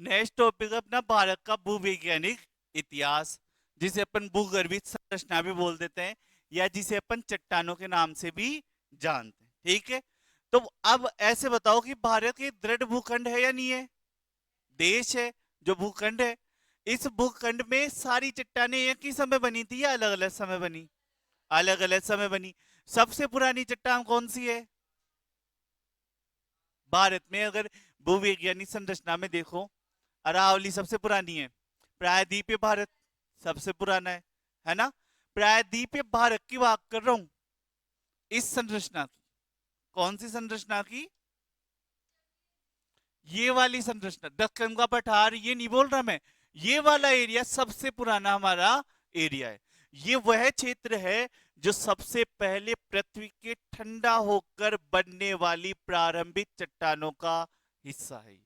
Next topic अपना भारत का भूवैज्ञानिक इतिहास, जिसे अपन भूगर्भित संरचना भी बोल देते हैं, या जिसे अपन चट्टानों के नाम से भी जानते हैं। ठीक है, तो अब ऐसे बताओ कि भारत एक दृढ़ भूखंड है या नहीं है? देश है, जो भूखंड है। इस भूखंड में सारी चट्टानें एक ही समय बनी थी या अलग अलग समय बनी? अलग अलग समय बनी। सबसे पुरानी चट्टान कौन सी है भारत में? अगर भूवैज्ञानिक संरचना में देखो, अरावली सबसे पुरानी है। प्रायद्वीपीय भारत सबसे पुराना है ना? प्रायद्वीपीय भारत की बात कर रहा हूं, इस संरचना की। कौन सी संरचना की? ये वाली संरचना, दक्कन का पठार, ये नहीं बोल रहा मैं। ये वाला एरिया सबसे पुराना हमारा एरिया है। ये वह क्षेत्र है जो सबसे पहले पृथ्वी के ठंडा होकर बनने वाली प्रारंभिक चट्टानों का हिस्सा है।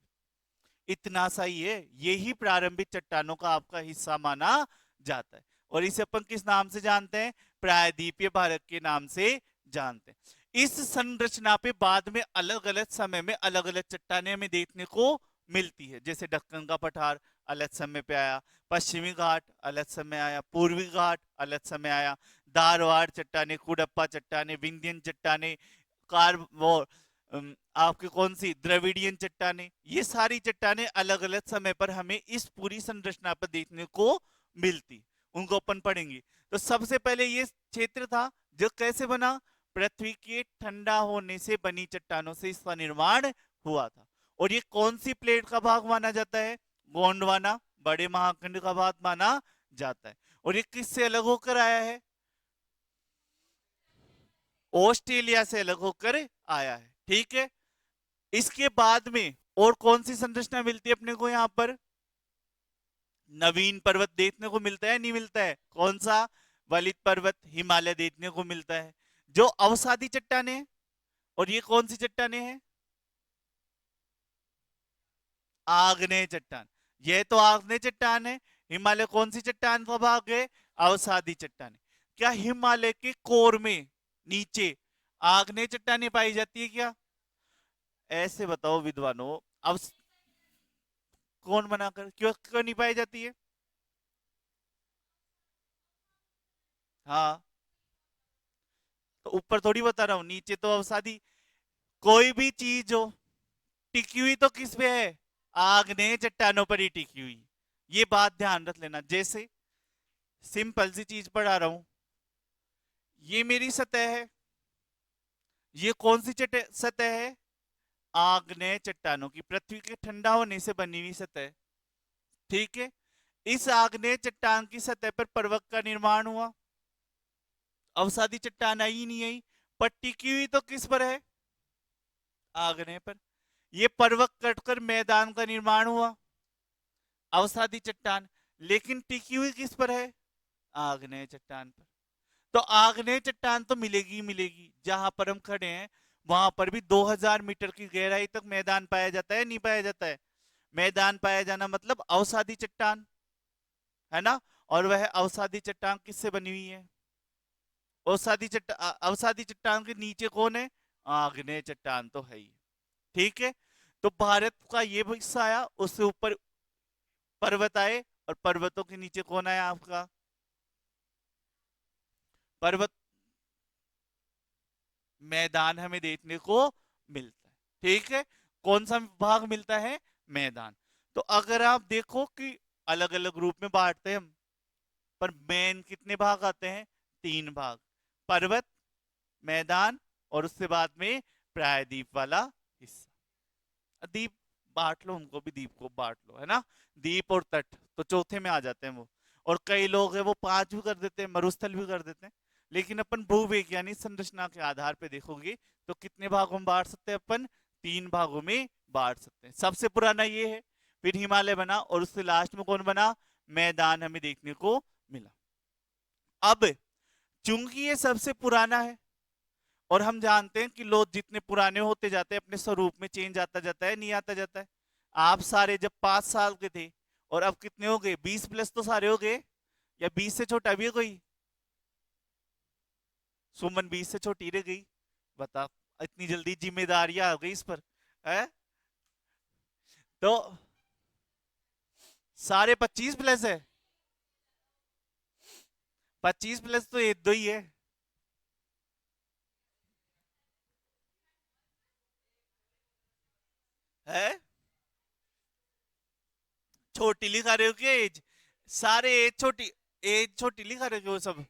इतना सा ही है, यही प्रारंभिक चट्टानों का आपका हिस्सा माना जाता है। और इसे अपन किस नाम से जानते हैं? प्रायद्वीपीय भारत के नाम से जानते हैं। इस संरचना पे बाद में अलग अलग समय में अलग अलग चट्टानें हमें देखने को मिलती है। जैसे दक्कन का पठार अलग समय पे आया, पश्चिमी घाट अलग समय आया, पूर्वी घाट अलग समय आया, धारवाड़ चट्टाने, कुडप्पा चट्टाने, विंध्यन चट्टाने, कार वो आपकी कौन सी द्रविडियन चट्टाने, ये सारी चट्टाने अलग अलग समय पर हमें इस पूरी संरचना पर देखने को मिलती। उनको अपन पढ़ेंगे। तो सबसे पहले ये क्षेत्र था जो कैसे बना? पृथ्वी के ठंडा होने से बनी चट्टानों से इसका निर्माण हुआ था। और ये कौन सी प्लेट का भाग माना जाता है? गोंडवाना, बड़े महाखंड का भाग माना जाता है। और ये किससे अलग होकर आया है? ऑस्ट्रेलिया से अलग होकर आया है। ठीक है, इसके बाद में और कौन सी संरचना मिलती है अपने को यहां पर? नवीन पर्वत देखने को मिलता है, नहीं मिलता है? कौन सा? वलित पर्वत, हिमालय देखने को मिलता है, जो अवसादी चट्टाने हैं। और ये कौन सी चट्टाने हैं? आग्नेय चट्टान। ये तो आग्नेय चट्टान है। हिमालय कौन सी चट्टान का भाग है? अवसादी चट्टाने। क्या हिमालय के कोर में नीचे आग्नेय चट्टाने पाई जाती है क्या? ऐसे बताओ विद्वानों। अब कौन बनाकर, क्यों क्यों नहीं पाई जाती है? हाँ, तो ऊपर थोड़ी बता रहा हूं, नीचे तो अवसादी। कोई भी चीज हो, टिकी हुई तो किस पे है? आग्नेय चट्टानों पर ही टिकी हुई। ये बात ध्यान रख लेना। जैसे सिंपल सी चीज पढ़ा रहा हूं, ये मेरी सतह है। ये कौन सी सतह है? आग्नेय चट्टानों की, पृथ्वी के ठंडा होने से बनी हुई सतह। ठीक है, इस आग्नेय चट्टान की सतह पर पर्वत का निर्माण हुआ। अवसादी चट्टान आई ही नहीं आई, पर टिकी हुई तो किस पर है? आग्नेय पर। ये पर्वत कटकर मैदान का निर्माण हुआ, अवसादी चट्टान। लेकिन टिकी हुई किस पर है? आग्नेय चट्टान पर। तो आग्नेय चट्टान तो मिलेगी ही मिलेगी। जहां पर हम खड़े हैं वहां पर भी 2000 मीटर की गहराई तक मैदान पाया जाता है, नहीं पाया जाता है? मैदान पाया जाना मतलब अवसादी चट्टान, है ना? और वह अवसादी चट्टान किससे बनी हुई है? अवसादी चट्टान के नीचे कौन है? आग्नेय चट्टान तो है ही। ठीक है, तो भारत का ये हिस्सा आया, उससे ऊपर पर्वत आए, और पर्वतों के नीचे कौन आया आपका? पर्वत, मैदान हमें देखने को मिलता है। ठीक है, कौन सा भाग मिलता है? मैदान। तो अगर आप देखो कि अलग अलग रूप में बांटते हैं हम, पर मेन कितने भाग आते हैं? 3 भाग। पर्वत, मैदान, और उससे बाद में प्रायद्वीप वाला हिस्सा। द्वीप बांट लो, उनको भी द्वीप को बांट लो, है ना? द्वीप और तट तो चौथे में आ जाते हैं वो। और कई लोग हैं वो 5 भी कर देते हैं, मरुस्थल भी कर देते हैं। लेकिन अपन भूवैज्ञानिक संरचना के आधार पे देखोगे तो कितने भागों में बांट सकते हैं अपन? 3 भागों में बांट सकते हैं। सबसे पुराना ये है, फिर हिमालय बना, और उससे लास्ट में कौन बना? मैदान हमें देखने को मिला। अब चूंकि ये सबसे पुराना है, और हम जानते हैं कि लोग जितने पुराने होते जाते हैं अपने स्वरूप में चेंज आता जाता है, नहीं आता जाता है? आप सारे जब 5 साल के थे, और अब कितने हो गए? 20 प्लस तो सारे हो गए, या 20 से छोटा भी है कोई? सुमन 20 से छोटी रह गई, बता। इतनी जल्दी जिम्मेदारियां आ गई इस पर, है? तो सारे 25 प्लस है। 25 प्लस तो एक दो ही है। छोटी लिखा रहे हो क्या एज? सारे एज छोटी, एज छोटी लिखा रहे हो वो सब?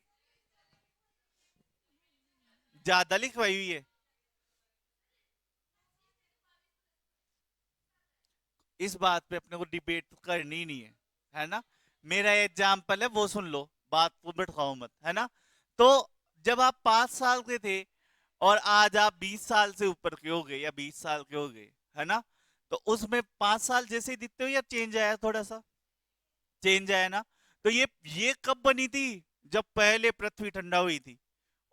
ज्यादा लिखवाई हुई है। इस बात पे अपने को डिबेट करनी ही नहीं है ना? मेरा एग्जाम्पल है वो सुन लो, बात को भटकाओ मत, है ना? तो जब आप 5 साल के थे और आज आप 20 साल से ऊपर के हो गए या 20 साल के हो गए, है ना? तो उसमें 5 साल जैसे ही दिखते हो या चेंज आया थोड़ा सा? चेंज आया ना? तो ये कब बनी थी? जब पहले पृथ्वी ठंडा हुई थी।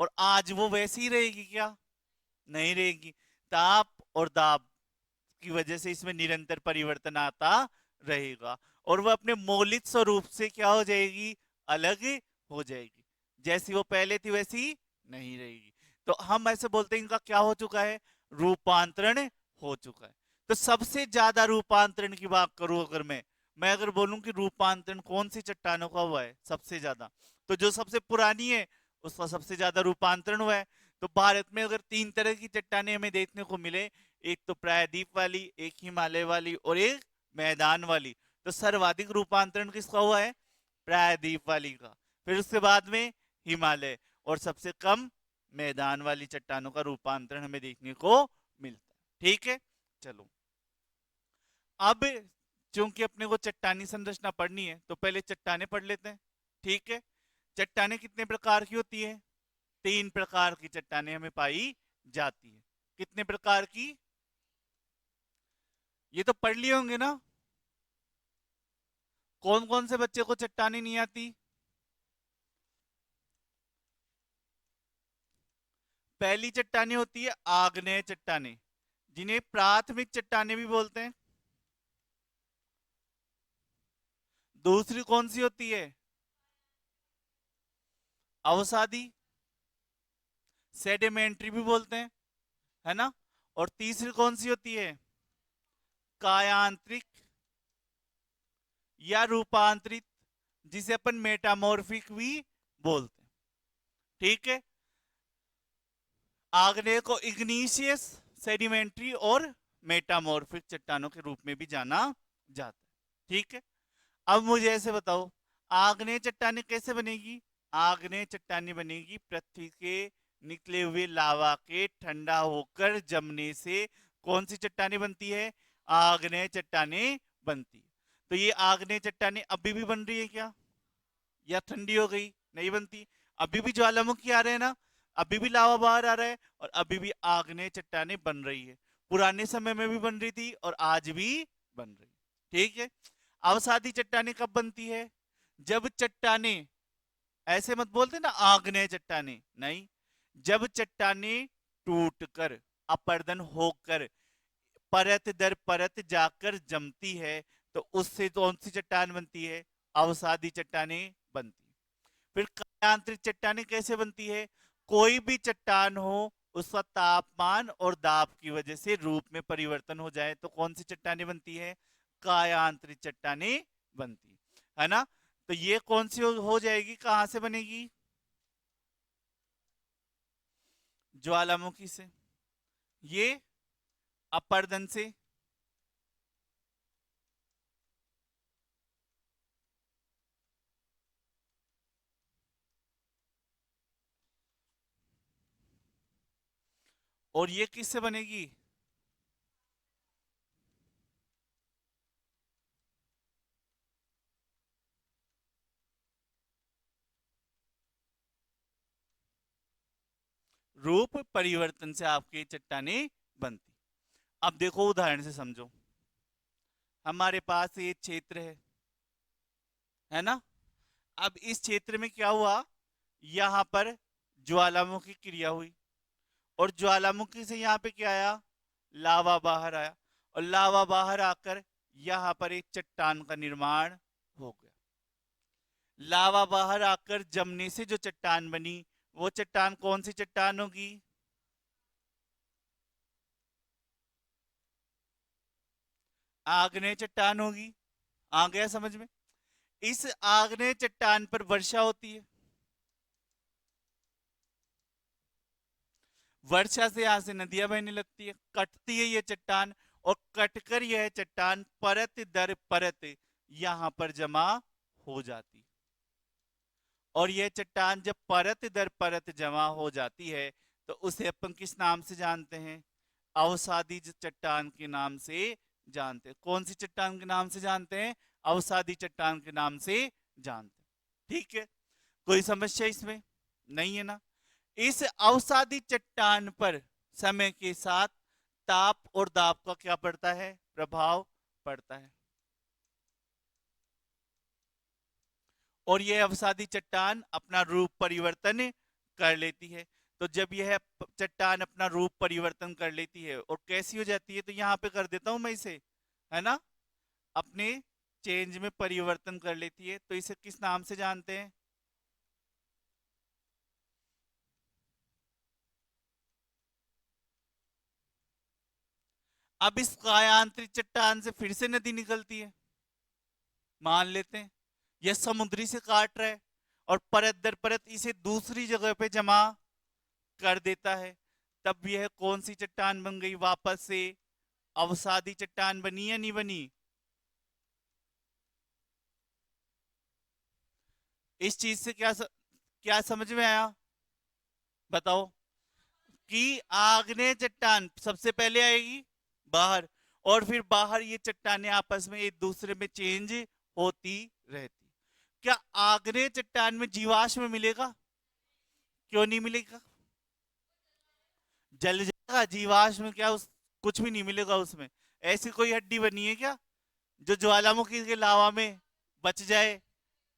और आज वो वैसी ही रहेगी क्या? नहीं रहेगी। ताप और दाब की वजह से इसमें निरंतर परिवर्तन आता रहेगा। और वह अपने मौलिक स्वरूप से क्या हो जाएगी? अलग हो जाएगी। जैसी वो पहले थी वैसी नहीं रहेगी। तो हम ऐसे बोलते हैं इनका क्या हो चुका है? रूपांतरण हो चुका है। तो सबसे ज्यादा रूपांतरण की बात करूं अगर मैं अगर बोलूं कि रूपांतरण कौन सी चट्टानों का हुआ है सबसे ज्यादा, तो जो सबसे पुरानी है उसका सबसे ज्यादा रूपांतरण हुआ है। तो भारत में अगर 3 तरह की चट्टानें हमें देखने को मिले, एक तो प्रायद्वीप वाली, एक हिमालय वाली और एक मैदान वाली, तो सर्वाधिक रूपांतरण किसका हुआ है? प्रायद्वीप वाली का। फिर उसके बाद में हिमालय, और सबसे कम मैदान वाली चट्टानों का रूपांतरण हमें देखने को मिलता है। ठीक है, चलो। अब चूंकि अपने को चट्टानी संरचना पढ़नी है तो पहले चट्टाने पढ़ लेते हैं। ठीक है। चट्टाने कितने प्रकार की होती है? 3 प्रकार की चट्टाने हमें पाई जाती है। कितने प्रकार की? ये तो पढ़ लिए होंगे ना? कौन कौन से बच्चे को चट्टाने नहीं आती? पहली चट्टाने होती है आग्नेय चट्टाने, जिन्हें प्राथमिक चट्टाने भी बोलते हैं। दूसरी कौन सी होती है? अवसादी, सेडिमेंट्री भी बोलते हैं, है ना? और तीसरी कौन सी होती है? कायांतरिक या रूपांतरित, जिसे अपन मेटामॉर्फिक भी बोलते हैं। ठीक है। आग्नेय को इग्नीशियस, सेडिमेंट्री और मेटामॉर्फिक चट्टानों के रूप में भी जाना जाता है। ठीक है। अब मुझे ऐसे बताओ, आग्नेय चट्टाने कैसे बनेगी? आग्नेय चट्टाने बनेगी पृथ्वी के निकले हुए लावा के ठंडा होकर जमने से। कौन सी चट्टाने बनती है? आग्नेय चट्टाने बनती है। तो ये आग्नेय चट्टाने अभी भी बन रही है क्या? या ठंडी हो गई? नहीं बनती। अभी भी ज्वालामुखी आ रहे हैं ना, अभी भी लावा बाहर आ रहा है, और अभी भी आग्नेय चट्टाने बन रही है। पुराने समय में भी बन रही थी और आज भी बन रही है। ठीक है। अवसादी चट्टाने कब बनती है? जब चट्टाने, ऐसे मत बोलते ना आग्नेय चट्टाने, नहीं, जब चट्टाने टूटकर, अपर्दन होकर, परत दर परत जाकर जमती है, तो उससे कौन सी चट्टान बनती है? अवसादी चट्टाने बनती है। फिर कायांतरिक चट्टाने कैसे बनती है? कोई भी चट्टान हो, उसका तापमान और दाब की वजह से रूप में परिवर्तन हो जाए तो कौन सी चट्टाने बनती है? कायांतरिक चट्टाने बनती है ना? तो ये कौन सी हो जाएगी, कहां से बनेगी? ज्वालामुखी से। ये अपर्दन से। और ये किससे बनेगी? रूप परिवर्तन से आपकी चट्टाने बनती। अब देखो उदाहरण से समझो। हमारे पास ये क्षेत्र है ना? अब इस क्षेत्र में क्या हुआ? यहां पर ज्वालामुखी क्रिया हुई, और ज्वालामुखी से यहां पे क्या आया? लावा बाहर आया, और लावा बाहर आकर यहां पर एक चट्टान का निर्माण हो गया। लावा बाहर आकर जमने से जो चट्टान बनी, वो चट्टान कौन सी चट्टान होगी? आग्नेय चट्टान होगी। आ गया समझ में? इस आग्नेय चट्टान पर वर्षा होती है, वर्षा से यहां से नदियां बहने लगती है, कटती है ये चट्टान, और कटकर यह चट्टान परत दर परत यहां पर जमा हो जाती है। और यह चट्टान जब परत दर परत जमा हो जाती है तो उसे अपन किस नाम से जानते हैं? अवसादी चट्टान के नाम से जानते हैं। कौन सी चट्टान के नाम से जानते हैं? अवसादी चट्टान के नाम से जानते हैं। ठीक है, कोई समस्या इसमें नहीं है ना? इस अवसादी चट्टान पर समय के साथ ताप और दाब का क्या पड़ता है? प्रभाव पड़ता है। और यह अवसादी चट्टान अपना रूप परिवर्तन कर लेती है। तो जब यह चट्टान अपना रूप परिवर्तन कर लेती है और कैसी हो जाती है, तो यहां पे कर देता हूं मैं इसे, है ना, अपने चेंज में परिवर्तन कर लेती है, तो इसे किस नाम से जानते हैं? अब इस कायांतरित चट्टान से फिर से नदी निकलती है, मान लेते हैं यह समुद्री से काट रहा है और परत दर परत इसे दूसरी जगह पे जमा कर देता है, तब यह कौन सी चट्टान बन गई? वापस से अवसादी चट्टान बनी या नहीं बनी? इस चीज से क्या समझ में आया? बताओ। कि आग्नेय चट्टान सबसे पहले आएगी बाहर, और फिर बाहर ये चट्टानें आपस में एक दूसरे में चेंज होती रहती। क्या आग्नेय चट्टान में जीवाश्म मिलेगा? क्यों नहीं मिलेगा? जल जाएगा जीवाश्म, क्या उस कुछ भी नहीं मिलेगा उसमें? ऐसी कोई हड्डी बनी है क्या जो ज्वालामुखी के लावा में बच जाए?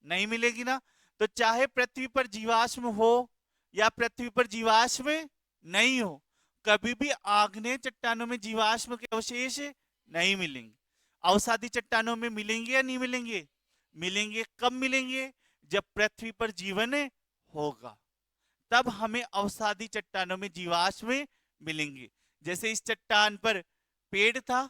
नहीं मिलेगी ना। तो चाहे पृथ्वी पर जीवाश्म हो या पृथ्वी पर जीवाश्म नहीं हो, कभी भी आग्नेय चट्टानों में जीवाश्म के अवशेष नहीं मिलेंगे। अवसादी चट्टानों में मिलेंगे या नहीं मिलेंगे? मिलेंगे। कब मिलेंगे? जब पृथ्वी पर जीवन होगा, तब हमें अवसादी चट्टानों में जीवाश्म मिलेंगे। जैसे इस चट्टान पर पेड़ था,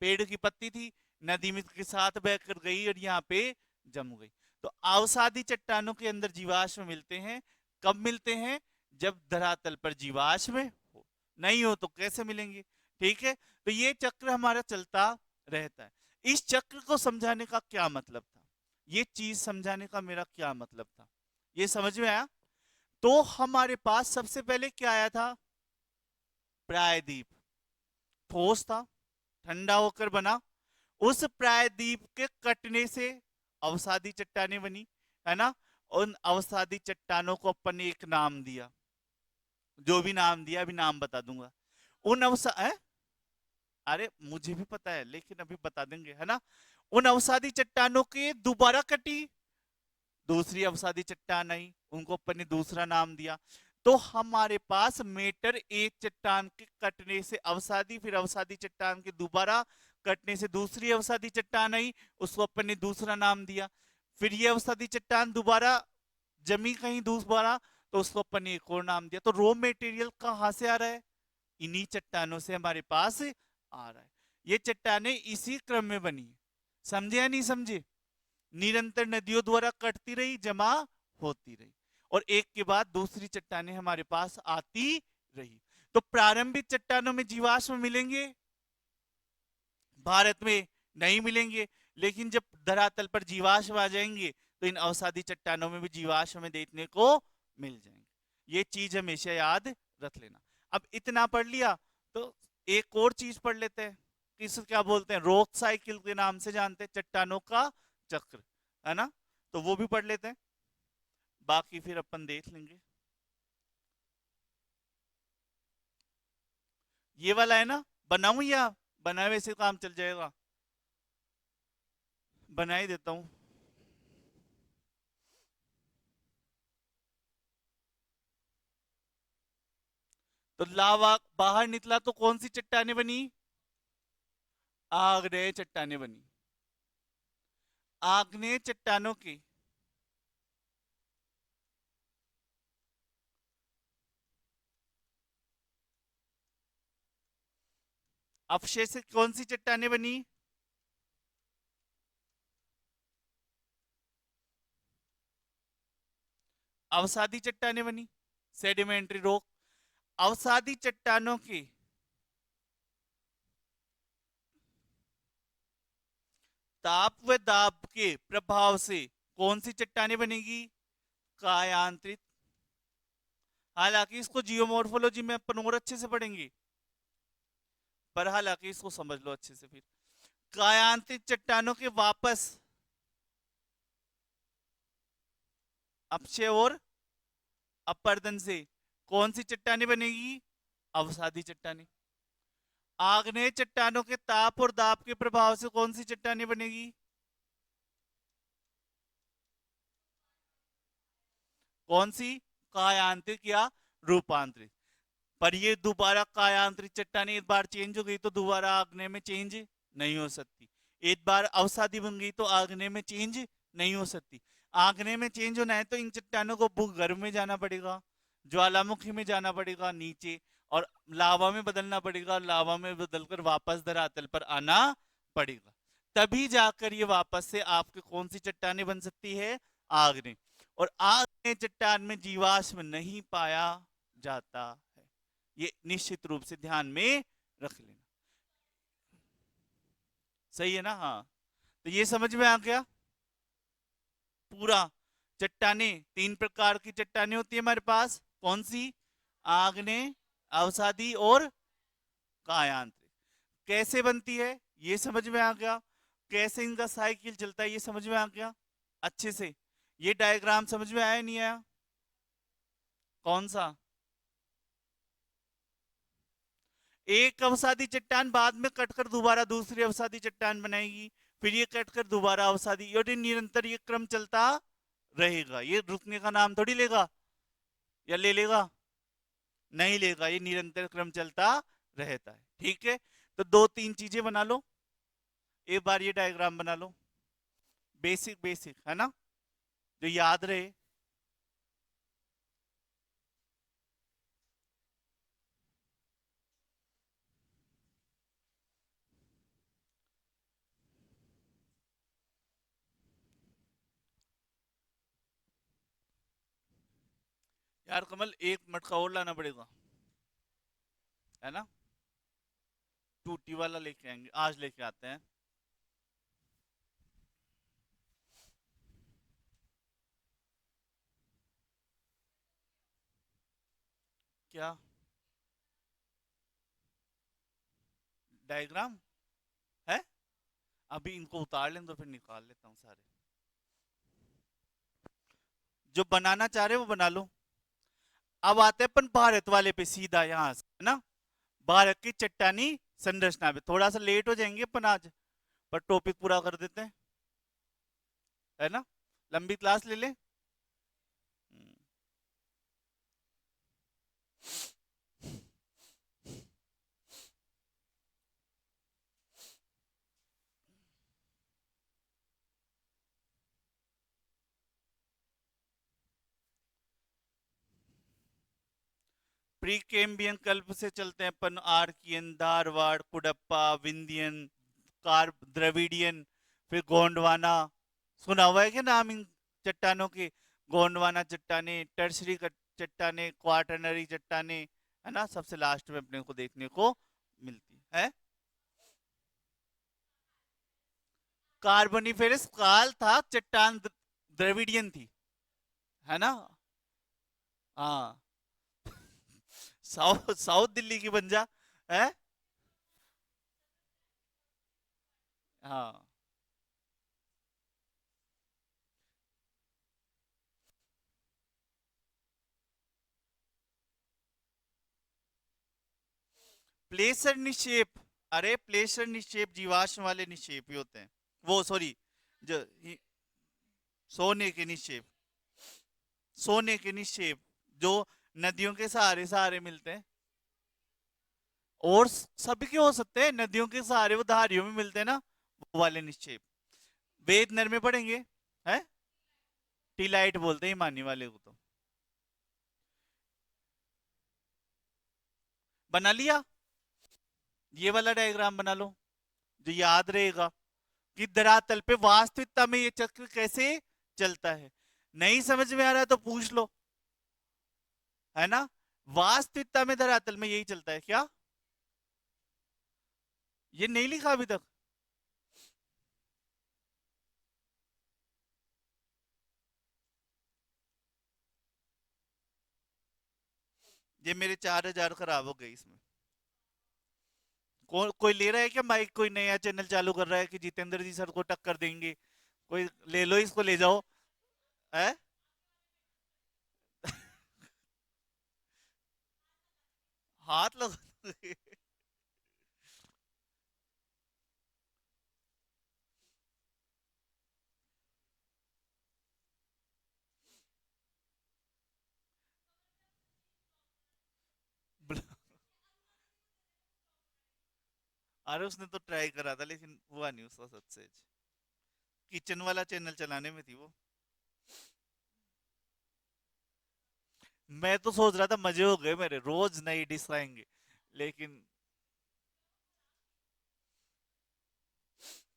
पेड़ की पत्ती थी, नदी में के साथ बहकर गई और यहाँ पे जम गई। तो अवसादी चट्टानों के अंदर जीवाश्म मिलते हैं। कब मिलते हैं? जब धरातल पर जीवाश्म हो, नहीं हो तो कैसे मिलेंगे? ठीक है, तो ये चक्र हमारा चलता रहता है। इस चक्र को समझाने का क्या मतलब था? ये चीज समझाने का मेरा क्या मतलब था? ये समझ में आया? तो हमारे पास सबसे पहले क्या आया था? प्रायद्वीप। ठोस था, ठंडा होकर बना। उस प्रायद्वीप के कटने से अवसादी चट्टानें बनी, है ना? उन अवसादी चट्टानों को अपन ने एक नाम दिया, जो भी नाम दिया अभी नाम बता दूंगा। उन अवसा अरे मुझे भी पता है लेकिन अभी बता देंगे, है ना? उन अवसादी चट्टानों के दोबारा कटी, दूसरी अवसादी चट्टान आई, उनको अपन ने दूसरा नाम दिया। तो हमारे पास मेटर एक चट्टान के कटने से अवसादी, फिर अवसादी चट्टान के दोबारा कटने से दूसरी अवसादी चट्टान आई, उसको अपन ने दूसरा नाम दिया। फिर ये अवसादी चट्टान दोबारा जमी कहीं दोबारा, तो उसको अपन ने एक और नाम दिया। तो रॉ मेटेरियल कहां से आ रहा है? इन्हीं चट्टानों से हमारे पास आ रहा है। ये चट्टानें इसी क्रम में बनी है। समझे या नहीं समझे? निरंतर नदियों द्वारा कटती रही, जमा होती रही, और एक के बाद दूसरी चट्टानें हमारे पास आती रही। तो प्रारंभिक चट्टानों में जीवाश्म मिलेंगे, भारत में नहीं मिलेंगे। लेकिन जब धरातल पर जीवाश्म आ जाएंगे तो इन अवसादी चट्टानों में भी जीवाश्म हमें देखने को मिल जाएंगे। ये चीज हमेशा याद रख लेना। अब इतना पढ़ लिया तो एक और चीज पढ़ लेते हैं। किस क्या बोलते हैं? रोक साइकिल के नाम से जानते हैं, चट्टानों का चक्र, है ना? तो वो भी पढ़ लेते हैं, बाकी फिर अपन देख लेंगे। ये वाला है ना, बनाऊं या बनाए वैसे काम चल जाएगा? बना ही देता हूं। तो लावा बाहर निकला तो कौन सी चट्टाने बनी? आग्नेय चट्टाने बनी। आग्नेय चट्टानों की अवशेष से कौन सी चट्टाने बनी? अवसादी चट्टाने बनी, सेडिमेंट्री रॉक। अवसादी चट्टानों के ताप व दाब के प्रभाव से कौन सी चट्टाने बनेगी? कायांतरित। हालांकि इसको जियोमॉर्फोलॉजी में अपन और अच्छे से पढ़ेंगे, पर हालांकि इसको समझ लो अच्छे से फिर। कायांतरित चट्टानों के वापस अपक्षय और अपर्दन से कौन सी चट्टाने बनेगी? अवसादी चट्टाने। आग्नेय चट्टानों के ताप और दाब के प्रभाव से कौन सी चट्टाने बनेगी? कौन सी? कायांतरित या रूपांतरित। पर ये दोबारा कायांतरित चट्टाने एक बार चेंज हो गई तो दोबारा आग्नेय में चेंज नहीं हो सकती। एक बार अवसादी बन गई तो आग्नेय में चेंज नहीं हो सकती। आग्नेय में चेंज होना है तो इन चट्टानों को भूगर्भ में जाना पड़ेगा, ज्वालामुखी में जाना पड़ेगा नीचे, और लावा में बदलना पड़ेगा, लावा में बदलकर वापस धरातल पर आना पड़ेगा। तभी जाकर ये वापस से आपके कौन सी चट्टाने बन सकती है? आग्नेय। और आग्नेय चट्टान में जीवाश्म नहीं पाया जाता है, ये निश्चित रूप से ध्यान में रख लेना। सही है ना? हाँ, तो ये समझ में आ गया पूरा। चट्टाने तीन प्रकार की चट्टाने होती है हमारे पास, कौन सी? आग्नेय, अवसादी और कायांतरित। कैसे बनती है ये समझ में आ गया, कैसे इनका साइकिल चलता है ये समझ में आ गया अच्छे से। ये डायग्राम समझ में आया नहीं आया? कौन सा? एक अवसादी चट्टान बाद में कटकर दोबारा दूसरी अवसादी चट्टान बनाएगी, फिर ये कटकर दोबारा अवसादी, और ये निरंतर ये क्रम चलता रहेगा। ये रुकने का नाम थोड़ी लेगा, या ले लेगा? नहीं लेगा, ये निरंतर क्रम चलता रहता है। ठीक है, तो दो तीन चीजें बना लो, एक बार ये डायग्राम बना लो, बेसिक बेसिक है ना, जो याद रहे। यार कमल, एक मटका और लाना पड़ेगा, है ना? टूटी वाला लेके आएंगे, आज लेके आते हैं। क्या डायग्राम है? अभी इनको उतार लें तो फिर निकाल लेता हूँ सारे। जो बनाना चाह रहे हो वो बना लो। अब आते हैं अपन भारत वाले पे सीधा, यहाँ से है ना, भारत की चट्टानी संरचना पे। थोड़ा सा लेट हो जाएंगे अपन आज, पर टॉपिक पूरा कर देते हैं, है ना? लंबी क्लास ले ले। प्री कैम्बियन कल्प से चलते हैं अपन, आर्कियन, धारवाड़, कुडप्पा, विंध्यन, कार द्रविडियन, फिर गोंडवाना। सुना हुआ है क्या नाम इन चट्टानों के? गोंडवाना चट्टाने, टर्सरी चट्टाने, क्वाटरनरी चट्टाने, है ना, सबसे लास्ट में अपने को देखने को मिलती है। कार्बोनिफेरस काल था, चट्टान द्रविडियन थी, है ना? हाँ। साउथ साउथ दिल्ली की बन जा, है। हाँ, प्लेसर निक्षेप। अरे प्लेसर निक्षेप जीवाश्म वाले निक्षेप ही होते हैं, वो सॉरी, जो सोने के निक्षेप, सोने के निक्षेप जो नदियों के सहारे सहारे मिलते हैं। और सभी के हो सकते हैं, नदियों के सहारे वो धारियों में मिलते हैं ना, वो वाले निक्षेप। वेद नर में पढ़ेंगे, है। टीलाइट बोलते हैं मानी वाले को। तो बना लिया, ये वाला डायग्राम बना लो, जो याद रहेगा कि धरातल पे वास्तविकता में ये चक्र कैसे चलता है। नहीं समझ में आ रहा है तो पूछ लो, है ना? वास्तविकता में धरातल में यही चलता है क्या? ये नहीं लिखा अभी तक? ये मेरे 4,000 खराब हो गए इसमें। कोई ले रहा है क्या माइक? कोई नया चैनल चालू कर रहा है कि जितेंद्र जी सर को टक्कर देंगे? कोई ले लो, इसको ले जाओ। है? हाथ लगा। अरे उसने तो ट्राई करा था लेकिन हुआ नहीं उसका सक्सेस। किचन वाला चैनल चलाने में थी वो। मैं तो सोच रहा था मजे हो गए मेरे, रोज नई डिश आएंगे। लेकिन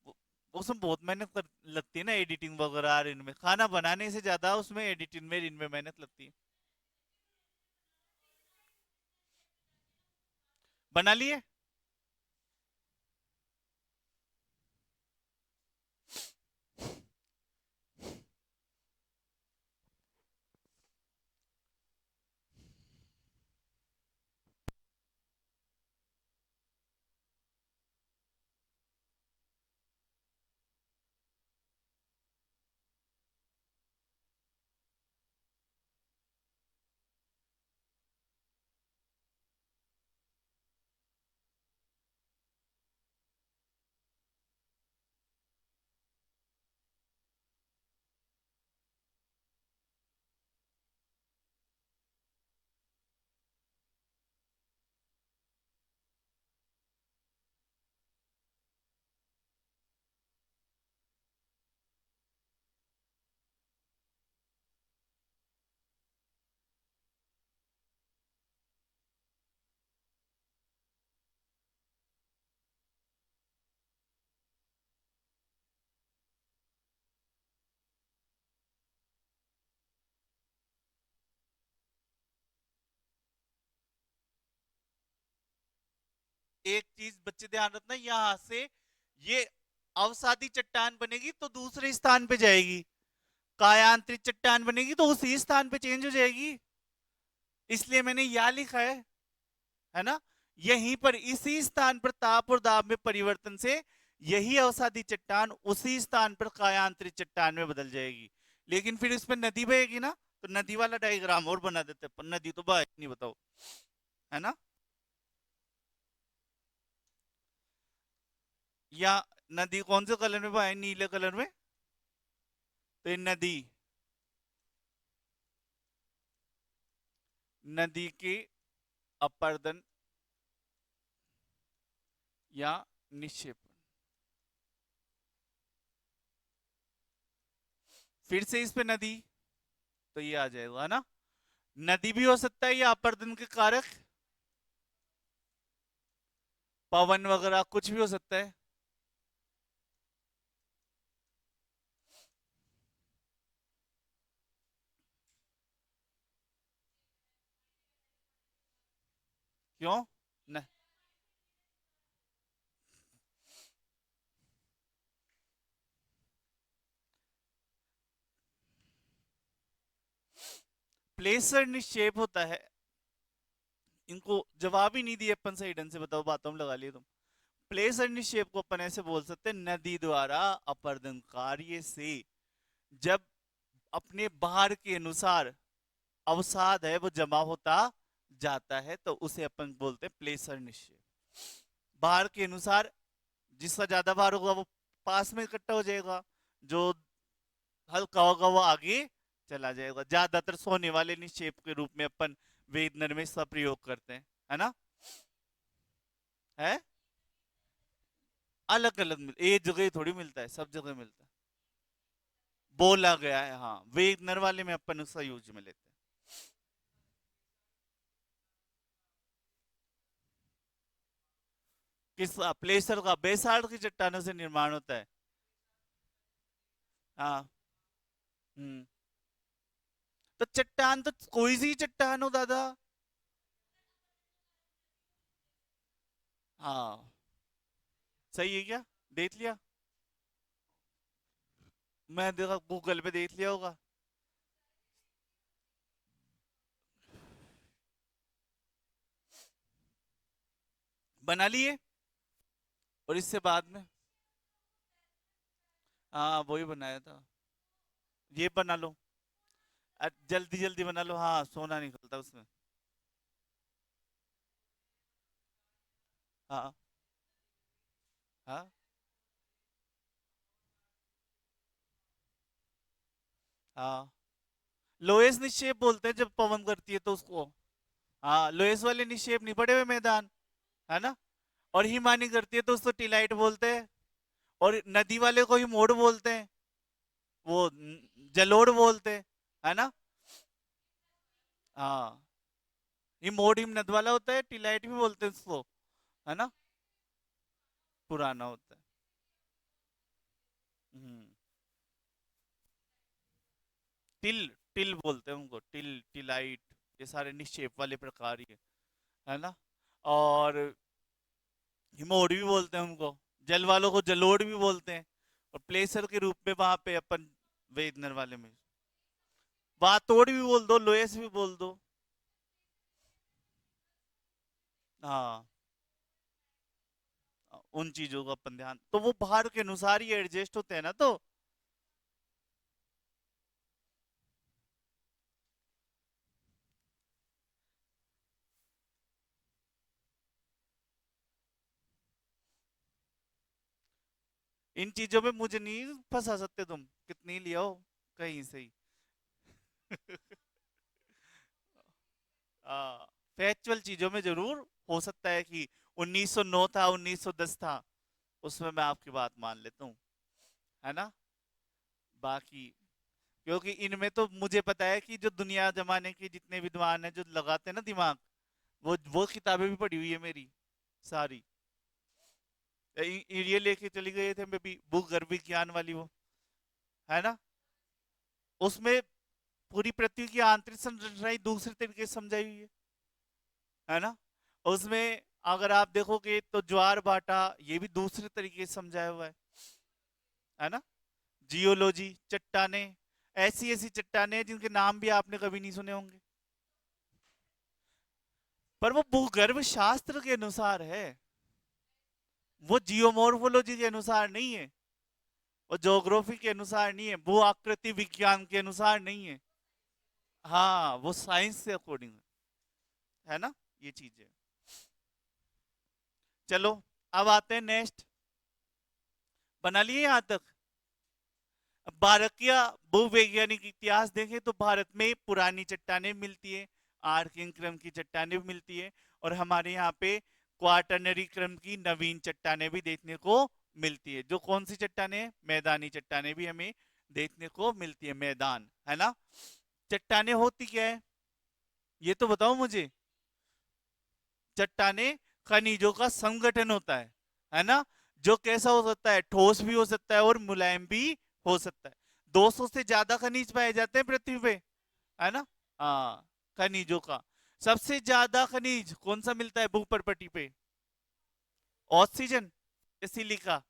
वो- उसमें बहुत मेहनत लगती है ना, एडिटिंग वगैरह और इनमें, खाना बनाने से ज्यादा उसमें एडिटिंग में इनमें मेहनत लगती है। बना लिए? एक चीज बच्चे ध्यान रखना, यहाँ से ये अवसादी चट्टान बनेगी तो दूसरे स्थान पे जाएगी, कायांतरित चट्टान बनेगी तो उसी स्थान पे चेंज हो जाएगी। इसलिए मैंने यह लिखा है ना? यहीं पर इसी स्थान पर ताप और दाब में परिवर्तन से यही अवसादी चट्टान उसी स्थान पर कायांतरित चट्टान में बदल जाएगी। लेकिन फिर इसमें नदी बहेगी ना, तो नदी वाला डायग्राम और बना देते हैं, पर नदी तो बहेगी नहीं, बताओ। है ना? या नदी कौन से कलर में बहे? नीले कलर में। तो ये नदी, नदी के अपर्दन या निक्षेपण। फिर से इस पे नदी, तो ये आ जाएगा ना। नदी भी हो सकता है या अपर्दन के कारक, पवन वगैरह कुछ भी हो सकता है। क्यों? न, प्लेसर निक्षेप होता है। इनको जवाब ही नहीं दिए अपन सही ढंग से, बताओ, बातों में लगा लिए तुम। प्लेसर निक्षेप को अपन ऐसे बोल सकते हैं, नदी द्वारा अपर्दन कार्य से जब अपने बाहर के अनुसार अवसाद है वो जमा होता जाता है, तो उसे अपन बोलते हैं प्लेसर निक्षेप। बाहर के अनुसार जिसका ज्यादा भार होगा वो पास में इकट्ठा हो जाएगा, जो हल्का होगा वो आगे चला जाएगा। ज्यादातर सोने वाले निक्षेप के रूप में अपन वेदनर में इसका प्रयोग करते हैं, है ना? है? अलग अलग एक जगह थोड़ी मिलता है, सब जगह मिलता है। बोला गया है, हाँ, वेगनर वाले में अपन उसका यूज में लेते हैं। किस प्लेसर का? बेसाल्ट की चट्टानों से निर्माण होता है। हाँ। हम्म। तो चट्टान तो कोई सी चट्टान हो दादा। हाँ, सही है क्या? देख लिया? मैं देखा गूगल पे देख लिया होगा। बना लिए। और इससे बाद में, हाँ वही बनाया था। ये बना लो। जल्दी जल्दी बना लो, हाँ सोना निकलता उसमें। हाँ। हाँ। हाँ, लोएस निक्षेप बोलते हैं जब पवन करती है तो उसको। हाँ, लोएस वाले निक्षेप नहीं पड़े हुए मैदान, है ना। और हिमानी करती है तो उसको टिलाइट बोलते हैं। और नदी वाले को ही मोड़ बोलते हैं, वो जलोढ़ बोलते हैं, है ना। हाँ, ये मोड़ हिमनद वाला होता है, टिलाइट भी बोलते हैं उसको, है ना। पुराना होता है। हम्म। टिल, टिल बोलते हैं उनको, टिल, टिलाइट, ये सारे निक्षेप वाले प्रकार ही है ना। और हिमोड़ भी बोलते हैं उनको। जल वालों को जलोढ़ भी बोलते हैं। और प्लेसर के रूप में वहां पे अपन वेदनर वाले में वातोड़ भी बोल दो, लोएस भी बोल दो। हाँ, उन चीजों का अपन ध्यान, तो वो बाहर के अनुसार ही एडजस्ट होते हैं ना, तो इन चीजों में मुझे नहीं फंसा सकते तुम, कितनी लिया हो कहीं से ही। फैक्चुअल चीजों में जरूर हो सकता है कि 1909 था, 1910 था, उसमें मैं आपकी बात मान लेता हूँ, है ना। बाकी क्योंकि इनमें तो मुझे पता है कि जो दुनिया जमाने के जितने विद्वान हैं जो लगाते हैं ना दिमाग, वो किताबें भी पढ़ी हुई है मेरी सारी। ये लेके चली गए थे मैं भी, भूगर्भ विज्ञान वाली वो, है ना। उसमें पूरी पृथ्वी की आंतरिक संरचना ही दूसरे तरीके से समझाई हुई है ना। उसमें अगर आप देखोगे तो ज्वार भाटा ये भी दूसरे तरीके से समझाया हुआ है ना। जियोलॉजी, चट्टाने, ऐसी ऐसी चट्टाने हैं जिनके नाम भी आपने कभी नहीं सुने होंगे, पर वो भूगर्भ शास्त्र के अनुसार है, वो जियोमोर्फोलॉजी के अनुसार नहीं है, वो ज्योग्राफी के अनुसार नहीं है, भू आकृति विज्ञान के अनुसार नहीं है। हाँ, वो साइंस से अकॉर्डिंग है ना, ये चीजें। चलो, अब आते हैं नेक्स्ट। बना लिए यहां तक? अब भारत का भूवैज्ञानिक इतिहास देखें तो भारत में पुरानी चट्टानें मिलती है, आर्कियन क्रम की चट्टानें भी मिलती है, और हमारे यहाँ पे क्वाटरनरी क्रम की नवीन चट्टानें भी देखने को मिलती है। जो कौन सी चट्टानें हैं? मैदानी चट्टानें भी हमें देखने को मिलती है, मैदान, है ना। चट्टानें होती क्या है, ये तो बताओ मुझे। चट्टाने खनिजों का संगठन होता है ना। जो कैसा हो सकता है, ठोस भी हो सकता है और मुलायम भी हो सकता है। 200 से ज्यादा खनिज पाए जाते हैं पृथ्वी पे, है ना। हाँ, खनिजों का सबसे ज्यादा खनिज कौन सा मिलता है भूपर्पटी पे? ऑक्सीजन या सिलिका?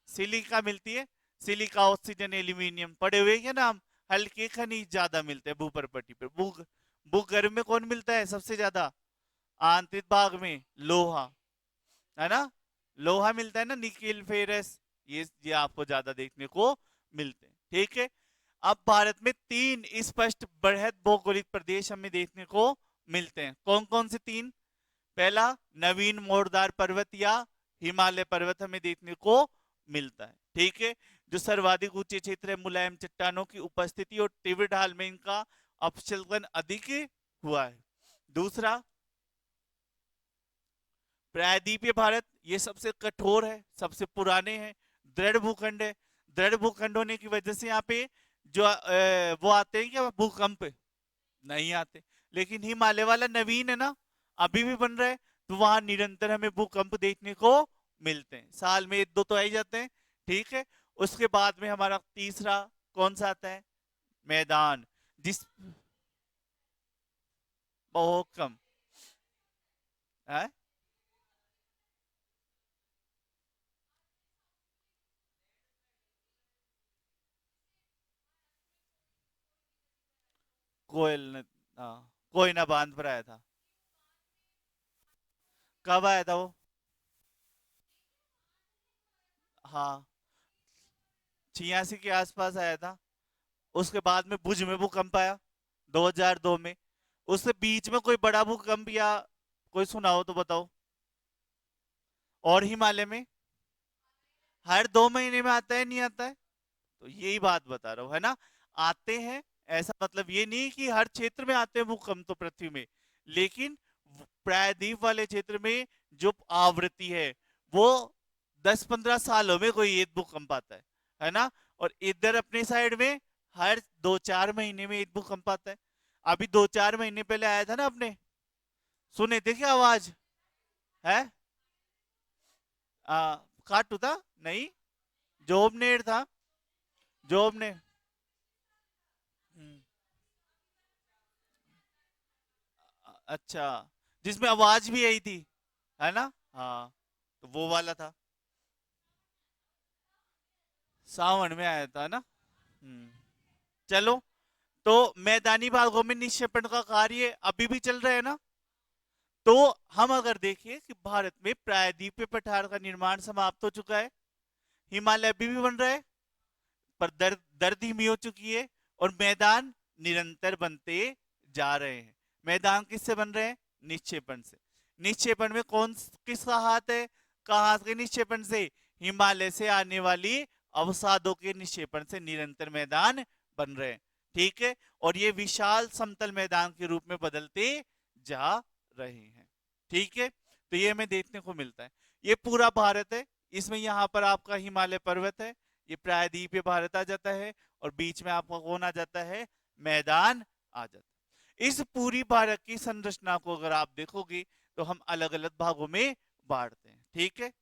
सिलिका मिलती है। सिलिका, ऑक्सीजन, एल्यूमिनियम पड़े हुए हैं नाम। हल्के खनिज ज्यादा मिलते हैं भूपर्पटी पे। भूगर्भ में कौन मिलता है सबसे ज्यादा? आंतरिक भाग में लोहा, है ना। लोहा मिलता है ना, निकिल, फेरस, ये आपको ज्यादा देखने को मिलते हैं, ठीक है। अब भारत में तीन स्पष्ट बृहद भौगोलिक प्रदेश हमें देखने को मिलते हैं। कौन कौन से तीन? पहला, नवीन मोरदार पर्वत या हिमालय पर्वत हमें देखने को मिलता है, ठीक है। जो सर्वाधिक ऊंचे क्षेत्र है, मुलायम चट्टानों की उपस्थिति और तीव्र ढाल में इनका अपक्षलन अधिक हुआ है। दूसरा, प्रायद्वीपीय भारत, ये सबसे कठोर है, सबसे पुराने हैं, दृढ़ भूखंड है। दृढ़ भूखंड होने की वजह से यहाँ पे जो वो आते हैं क्या भूकंप? नहीं आते। लेकिन हिमालय वाला नवीन है ना, अभी भी बन रहा है, तो वहां निरंतर हमें भूकंप देखने को मिलते हैं, साल में एक दो तो आ ही जाते हैं, ठीक है। उसके बाद में हमारा तीसरा कौन सा आता है? मैदान। जिस बहुत कम है। कोयल ने, हाँ, कोई ना बांध पर आया था। कब आया था वो? हाँ, 86 के आसपास आया था। उसके बाद में भुज में भूकंप आया 2002 में। उससे बीच में कोई बड़ा भूकंप या कोई सुना हो तो बताओ। और हिमालय में हर 2 महीने में आता है, नहीं आता है? तो यही बात बता रहा हूं, है ना। आते हैं, ऐसा मतलब ये नहीं कि हर क्षेत्र में आते हैं भूकंप तो पृथ्वी में, लेकिन प्रायद्वीप वाले क्षेत्र में जो आवृत्ति है वो 10-15 सालों में कोई एक भूकंप आता है ना। और इधर अपने साइड में हर 2-4 महीने में एक भूकंप आता है। अभी 2-4 महीने पहले आया था ना अपने, सुने थे क्या आवाज? है काटू था? नहीं, जोबनेर था। जोबनेर। हम्म, अच्छा, जिसमें आवाज भी आई थी, है ना। हाँ, तो वो वाला था। सावन में आया था ना। चलो, तो मैदानी भागों में निक्षेपण का कार्य अभी भी चल रहा है ना। तो हम अगर देखें कि भारत में प्रायद्वीपीय पठार का निर्माण समाप्त हो चुका है, हिमालय अभी भी बन रहा है, पर दर धीमी हो चुकी है, और मैदान निरंतर बनते जा रहे हैं। मैदान किससे बन रहे हैं? निक्षेपण से। निक्षेपण में किसका हाथ है? कहां के निक्षेपण से? हिमालय से आने वाली अवसादों के निक्षेपण से निरंतर मैदान बन रहे हैं। ठीक है, और ये विशाल समतल मैदान के रूप में बदलते जा रहे हैं। ठीक है, तो ये हमें देखने को मिलता है। ये पूरा भारत है, इसमें यहाँ पर आपका हिमालय पर्वत है, ये प्रायद्वीपीय भारत आ जाता है, और बीच में आपका कौन आ जाता है? मैदान आ जाता है। इस पूरी भारत की संरचना को अगर आप देखोगे तो हम अलग अलग भागों में बांटते हैं। ठीक है,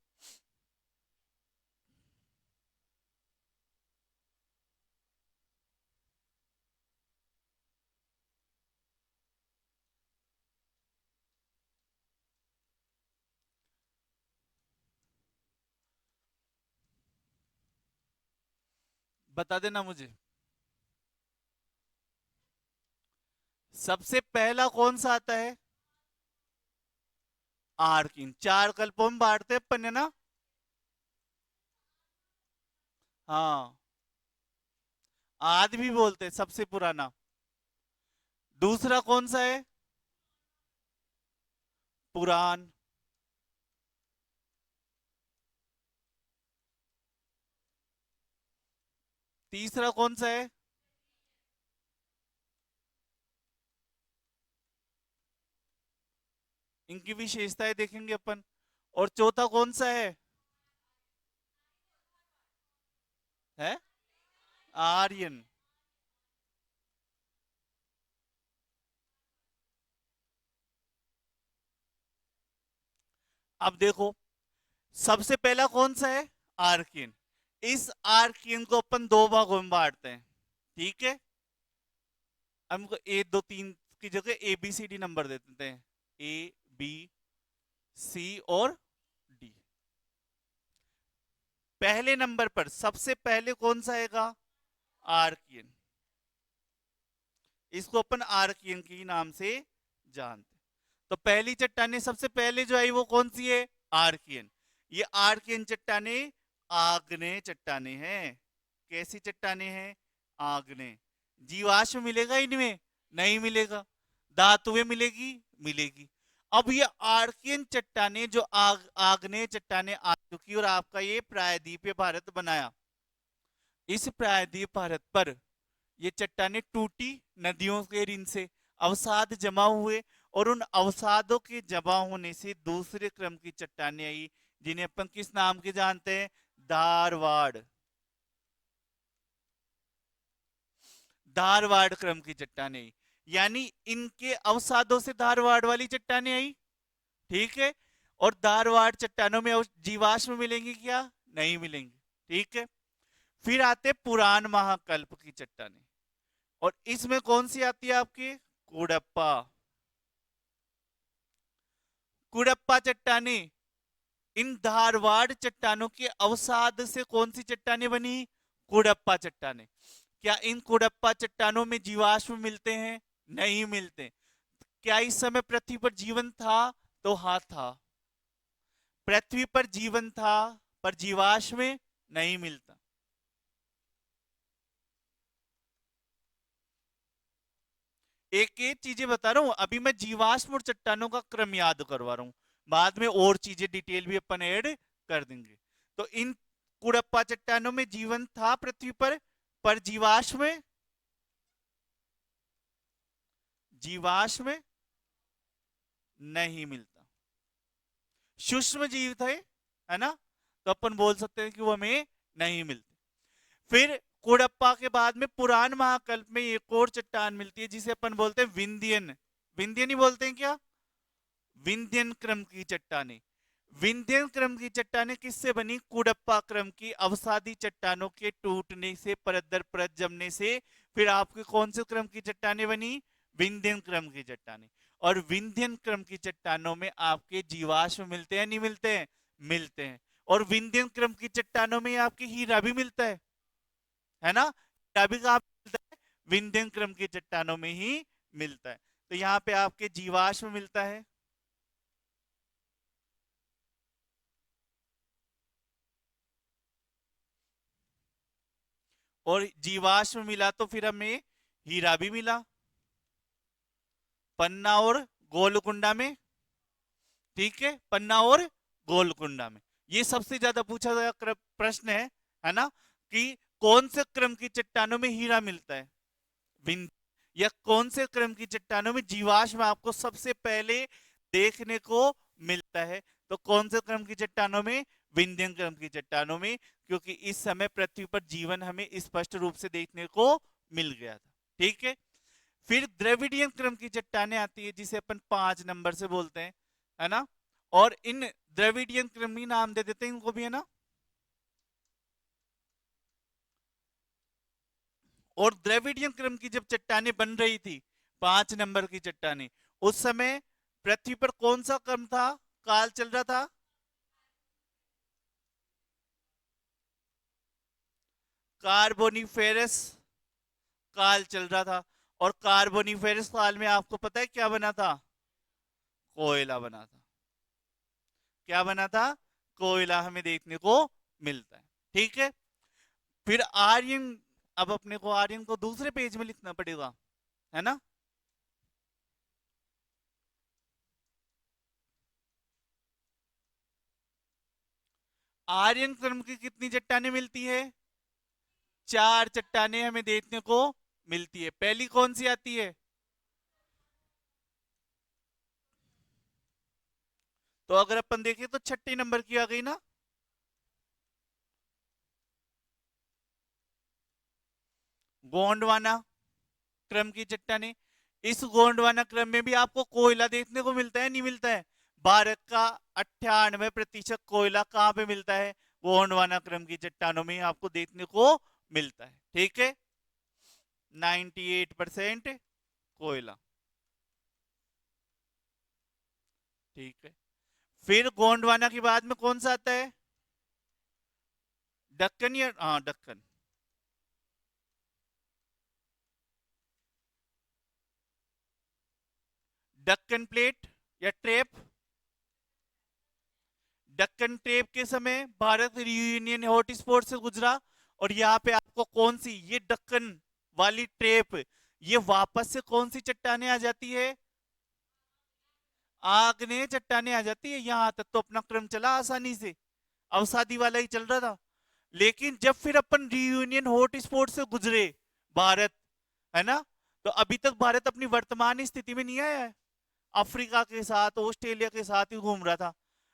बता देना मुझे। सबसे पहला कौन सा आता है? आर्किन। चार कल्पों में बांटते हैं अपन, है ना। हाँ, आदि भी बोलते हैं, सबसे पुराना। दूसरा कौन सा है? पुराण। तीसरा कौन सा है? इनकी विशेषताएं देखेंगे अपन। और चौथा कौन सा है आर्यन। अब देखो, सबसे पहला कौन सा है? आर्किन। इस आर्किन को अपन दो भागों में बांटते हैं। ठीक है, हमको 1 2 3 की जगह A B C D number दे देते हैं। ए बी सी और डी। पहले नंबर पर सबसे पहले कौन सा आएगा? आर्कियन। इसको अपन आर्कियन के नाम से जानते हैं। तो पहली चट्टाने सबसे पहले जो आई वो कौन सी है? आर्कियन। ये आर्कियन चट्टाने आग्नेय चट्टाने हैं। कैसी चट्टाने हैं? आग्नेय। जीवाश्म मिलेगा इनमें? नहीं मिलेगा। धातुएं मिलेगी? मिलेगी। अब ये आर्कियन चट्टाने जो आग्नेय चट्टाने आ चुकी और आपका ये प्रायद्वीपीय भारत बनाया। इस प्रायद्वीप भारत पर ये चट्टाने टूटी नदियों के ऋण से, अवसाद जमा हुए, और उन अवसादों के जमा होने से दूसरे क्रम की चट्टाने आई, जिन्हें अपन किस नाम के जानते हैं? धारवाड़। धारवाड़ क्रम की चट्टाने आई, यानी इनके अवसादों से धारवाड़ वाली चट्टाने आई। ठीक है, और धारवाड़ चट्टानों में जीवाश्म मिलेंगे क्या? नहीं मिलेंगे। ठीक है, फिर आते पुराण महाकल्प की चट्टाने। और इसमें कौन सी आती है आपकी? कुडप्पा। कुडप्पा चट्टाने, इन धारवाड़ चट्टानों के अवसाद से कौन सी चट्टाने बनी? कुडप्पा चट्टाने। क्या इन कुडप्पा चट्टानों में जीवाश्म मिलते हैं? नहीं मिलते। क्या इस समय पृथ्वी पर जीवन था? तो हाँ था। पृथ्वी पर जीवन था, पर जीवाश्म नहीं मिलता। एक एक चीजें बता रहा हूं, अभी मैं जीवाश्म और चट्टानों का क्रम याद करवा रहा हूं, बाद में और चीजें डिटेल भी अपन ऐड कर देंगे। तो इन कुड़प्पा चट्टानों में जीवन था पृथ्वी पर जीवाश्म, जीवाश्म नहीं मिलता। सूक्ष्म जीव थे, है ना, तो अपन बोल सकते हैं कि वो हमें नहीं मिलते। फिर कोडप्पा के बाद में पुरान महाकल्प में एक और चट्टान मिलती है जिसे अपन बोलते हैं विंध्यन। विंध्यन ही बोलते हैं क्या? विंध्यन क्रम की चट्टाने। विंध्यन क्रम की चट्टाने किससे बनी? कुडप्पा क्रम की अवसादी चट्टानों के टूटने से, परत दर परत जमने से फिर आपके कौन से क्रम की चट्टाने बनी? विंध्यन क्रम की चट्टाने। और विंध्यन क्रम की चट्टानों में आपके जीवाश्म मिलते हैं, नहीं मिलते हैं? मिलते हैं। और विंध्यन क्रम की चट्टानों में आपके हीरा भी मिलता है ना? हीरा भी कहां मिलता है? विंध्यन क्रम की चट्टानों में ही मिलता है। तो यहाँ पे आपके जीवाश्म मिलता है। और जीवाश्म मिला तो फिर हमें हीरा भी मिला, पन्ना और गोलकुंडा में। ठीक है, पन्ना और गोलकुंडा में। ये सबसे ज्यादा पूछा गया प्रश्न है ना, कि कौन से क्रम की चट्टानों में हीरा मिलता है? विंध्य। या कौन से क्रम की चट्टानों में जीवाश्म आपको सबसे पहले देखने को मिलता है? तो कौन से क्रम की चट्टानों में? विंध्यन क्रम की चट्टानों में, क्योंकि इस समय पृथ्वी पर जीवन हमें स्पष्ट रूप से देखने को मिल गया था। ठीक है। फिर द्रविडियन क्रम की चट्टानें आती है जिसे अपन 5 नंबर से बोलते हैं, है ना। और इन द्रविडियन क्रम ही नाम दे देते हैं इनको भी, है ना। और द्रविडियन क्रम की जब चट्टानें बन रही थी, 5 नंबर की चट्टानें, उस समय पृथ्वी पर कौन सा क्रम था, काल चल रहा था? कार्बोनिफेरस काल चल रहा था। और कार्बोनिफेरस काल में आपको पता है क्या बना था? कोयला बना था। क्या बना था? कोयला हमें देखने को मिलता है। ठीक है। फिर आर्यन, अब अपने को आर्यन को दूसरे पेज में लिखना पड़ेगा, है ना। आर्यन क्रम की कितनी चट्टानें मिलती है? 4 चट्टानें हमें देखने को मिलती है। पहली कौन सी आती है? तो अगर अपन देखें तो छठी नंबर की आ गई ना, गोंडवाना क्रम की चट्टानें। इस गोंडवाना क्रम में भी आपको कोयला देखने को मिलता है, नहीं मिलता है? भारत का 98% कोयला कहां पे मिलता है? गोंडवाना क्रम की चट्टानों में आपको देखने को मिलता है। ठीक है, 98% कोयला। ठीक है। फिर गोंडवाना के बाद में कौन सा आता है? दक्कन, या हाँ दक्कन। दक्कन प्लेट या ट्रेप। दक्कन ट्रेप के समय भारत रियूनियन हॉट स्पॉट से गुजरा, और यहाँ पे आपको कौन सी, ये दक्कन वाली ट्रेप, ये वापस से कौन सी चट्टाने आ जाती है? आग्नेय चट्टाने आ जाती है। यहां तक तो अपना क्रम चला आसानी से, अवसादी वाला ही चल रहा था। लेकिन जब फिर अपन रियूनियन हॉट स्पॉट से गुजरे भारत, है ना, तो अभी तक भारत अपनी वर्तमान स्थिति में नहीं आया है। अफ्रीका के साथ, ऑस्ट्रेलिया के साथ ही घूम रहा था,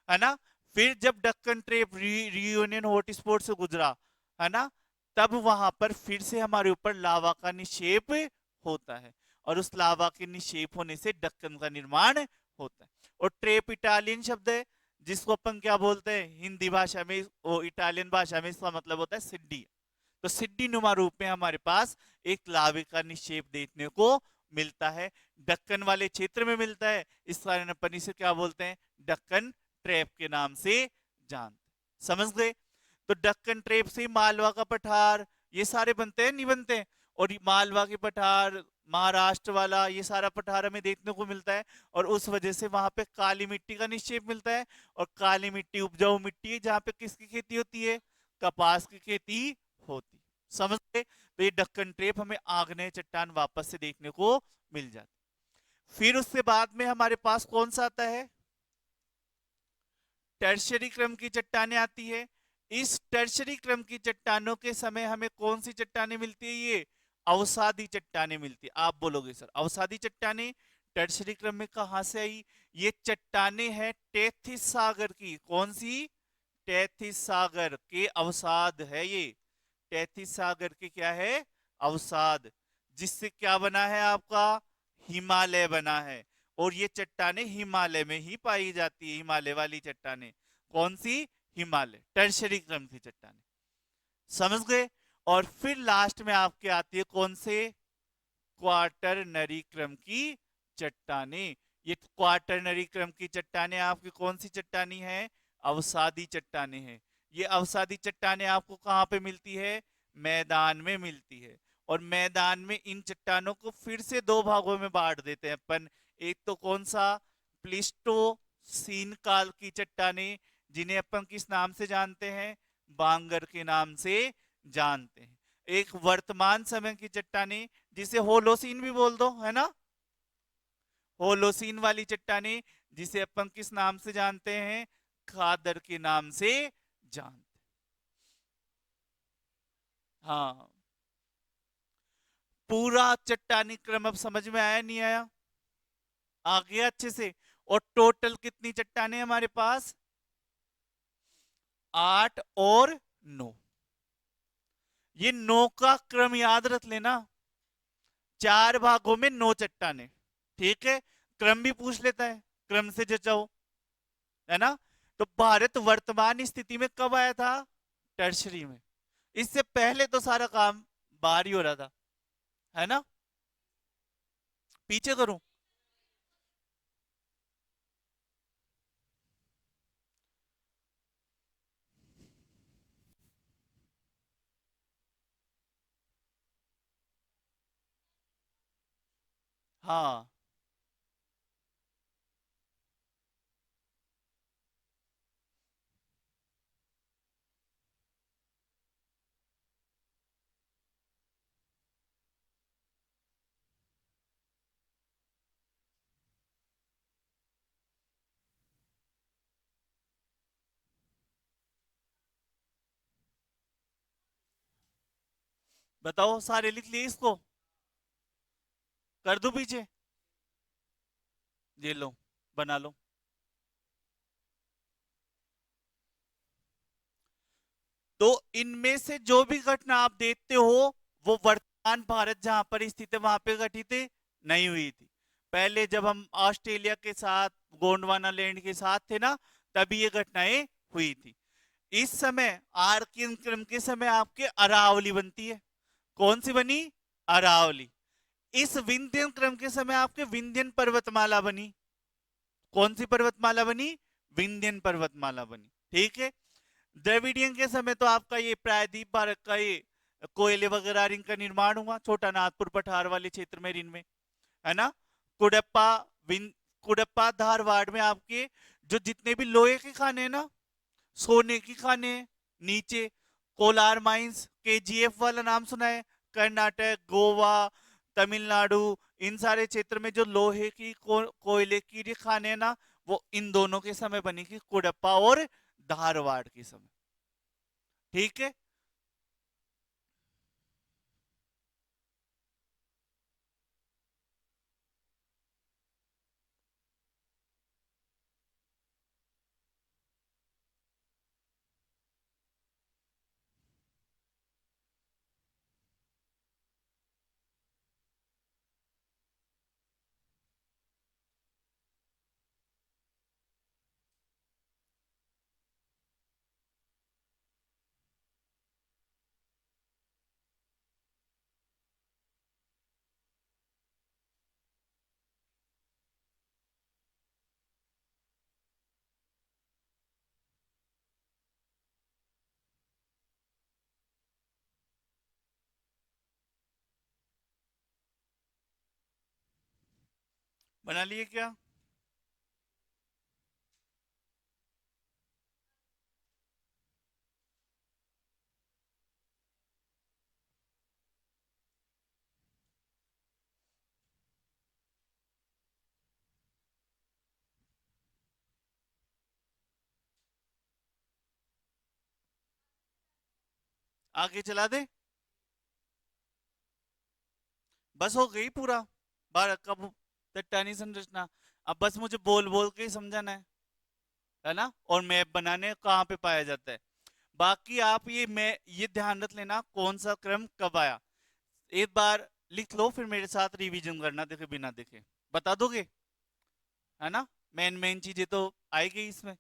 है ना। फिर जब Deccan trap reunion hot spot से गुजरा, है ना, तब वहां पर फिर से हमारे ऊपर लावा का निक्षेप होता है, और उस लावा के निक्षेप होने से डक्कन का निर्माण होता है। और ट्रेप इटालियन शब्द है, जिसको अपन क्या बोलते हैं हिंदी भाषा में, वो इटालियन भाषा में इसका मतलब होता है सिड्डी। तो सिड्डी नुमा रूप में हमारे पास एक लावे का निक्षेप देखने को मिलता है, दक्कन वाले क्षेत्र में मिलता है, इस कारण अपन इसे क्या बोलते हैं, दक्कन ट्रैप के नाम से जानते, समझ गए। तो दक्कन ट्रैप से मालवा का पठार ये सारे बनते हैं, नहीं बनते हैं? और मालवा के पठार, महाराष्ट्र वाला, ये सारा पठार हमें देखने को मिलता है, और उस वजह से वहां पे काली मिट्टी का निक्षेप मिलता है, और काली मिट्टी उपजाऊ मिट्टी है जहां पे किसकी खेती होती है, कपास की खेती होती, समझ गए। तो ये दक्कन ट्रेप हमें आग्नेय चट्टान वापस से देखने को मिल जाती। फिर उसके बाद में हमारे पास कौन सा आता है, टर्शरी क्रम की चट्टानें आती है। इस टर्शरी क्रम की चट्टानों के समय हमें कौन सी चट्टानें मिलती है, ये अवसादी चट्टानें मिलती है। आप बोलोगे सर अवसादी चट्टानें टर्शरी क्रम में कहां से आई, ये चट्टानें हैं टेथिस सागर की, कौन सी, टेथिस सागर के अवसाद है ये, टेथिस सागर के क्या है, अवसाद, जिससे क्या बना है आपका, हिमालय बना है। और ये चट्टानें हिमालय में ही पाई जाती है, हिमालय वाली चट्टानें, कौन सी, हिमालय, टर्शरी क्रम की चट्टानें, समझ गए। और फिर लास्ट में आपके आती है कौन से, क्वार्टरनरी क्रम की चट्टानें। ये क्वार्टरनरी क्रम की चट्टानें आपकी कौन सी चट्टानी है, अवसादी चट्टानें हैं। ये अवसादी चट्टानें आपको कहां पे मिलती है, मैदान में मिलती है। और मैदान में इन चट्टानों को फिर से दो भागों में बांट देते हैं अपन, एक तो कौन सा, प्लिस्टोसीन काल की चट्टानें, जिन्हें अपन किस नाम से जानते हैं, बांगर के नाम से जानते हैं। एक वर्तमान समय की चट्टानें, जिसे होलोसीन भी बोल दो, है ना, होलोसीन वाली चट्टानें, जिसे अपन किस नाम से जानते हैं, खादर के नाम से जानते, हाँ। पूरा चट्टानी क्रम अब समझ में आया, नहीं आया, आ गया अच्छे से। और टोटल कितनी चट्टानें हमारे पास, 8 और 9, ये 9 का क्रम याद रख लेना, 4 भागों में 9 चट्टानें, ठीक है। क्रम भी पूछ लेता है, क्रम से जचाओ, है ना। तो भारत वर्तमान स्थिति में कब आया था, टर्शरी में, इससे पहले तो सारा काम बाहर ही हो रहा था, है ना। पीछे करूं, हाँ। बताओ सारे लिख लिए इसको, कर दो पीछे, ये लो, बना लो। तो इनमें से जो भी घटना आप देखते हो, वो वर्तमान भारत जहां पर स्थित है वहां पे घटित नहीं हुई थी। पहले जब हम ऑस्ट्रेलिया के साथ, गोंडवाना लैंड के साथ थे ना, तभी ये घटनाएं हुई थी। इस समय आर्कियन क्रम के समय आपके अरावली बनती है, कौन सी बनी, अरावली। इस विंध्यन क्रम के समय आपके विंध्यन पर्वतमाला बनी, कौन सी पर्वतमाला बनी, विंध्यन पर्वतमाला बनी, ठीक है। द्रविडियन के समय तो आपका ये प्रायद्वीप भारत का ये कोयले वगैरह रिंग का निर्माण हुआ, छोटा नागपुर पठार वाले क्षेत्र में, रिन में, है ना। कुडप्पा, विन कुडप्पा धारवाड़ में आपके जो जितने भी लोहे के खाने हैं ना, सोने की खाने हैं, नीचे कोलार माइंस, केजीएफ वाला नाम सुना है, कर्नाटक, गोवा, तमिलनाडु, इन सारे क्षेत्र में जो लोहे की कोयले की खाने हैं ना, वो इन दोनों के समय बनी थी, कुडप्पा और धारवाड़ के समय, ठीक है। बना लिए क्या? आगे चला दे? बस हो गई पूरा। बारह कब चट्टानी संरचना। अब बस मुझे बोल बोल के ही समझाना है ना? और मैप बनाने कहाँ पे पाया जाता है। बाकी आप ये ध्यान रख लेना कौन सा क्रम कब आया। एक बार लिख लो, फिर मेरे साथ रिवीजन करना देखे बिना देखे। बता दोगे? है ना? मेन मेन चीजें तो आएगी इसमें।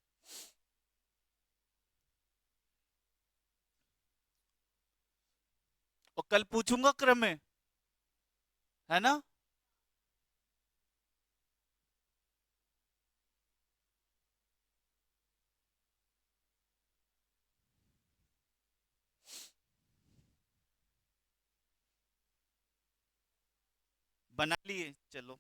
और कल पूछूंगा क्रम में, है ना? बना लिए, चलो।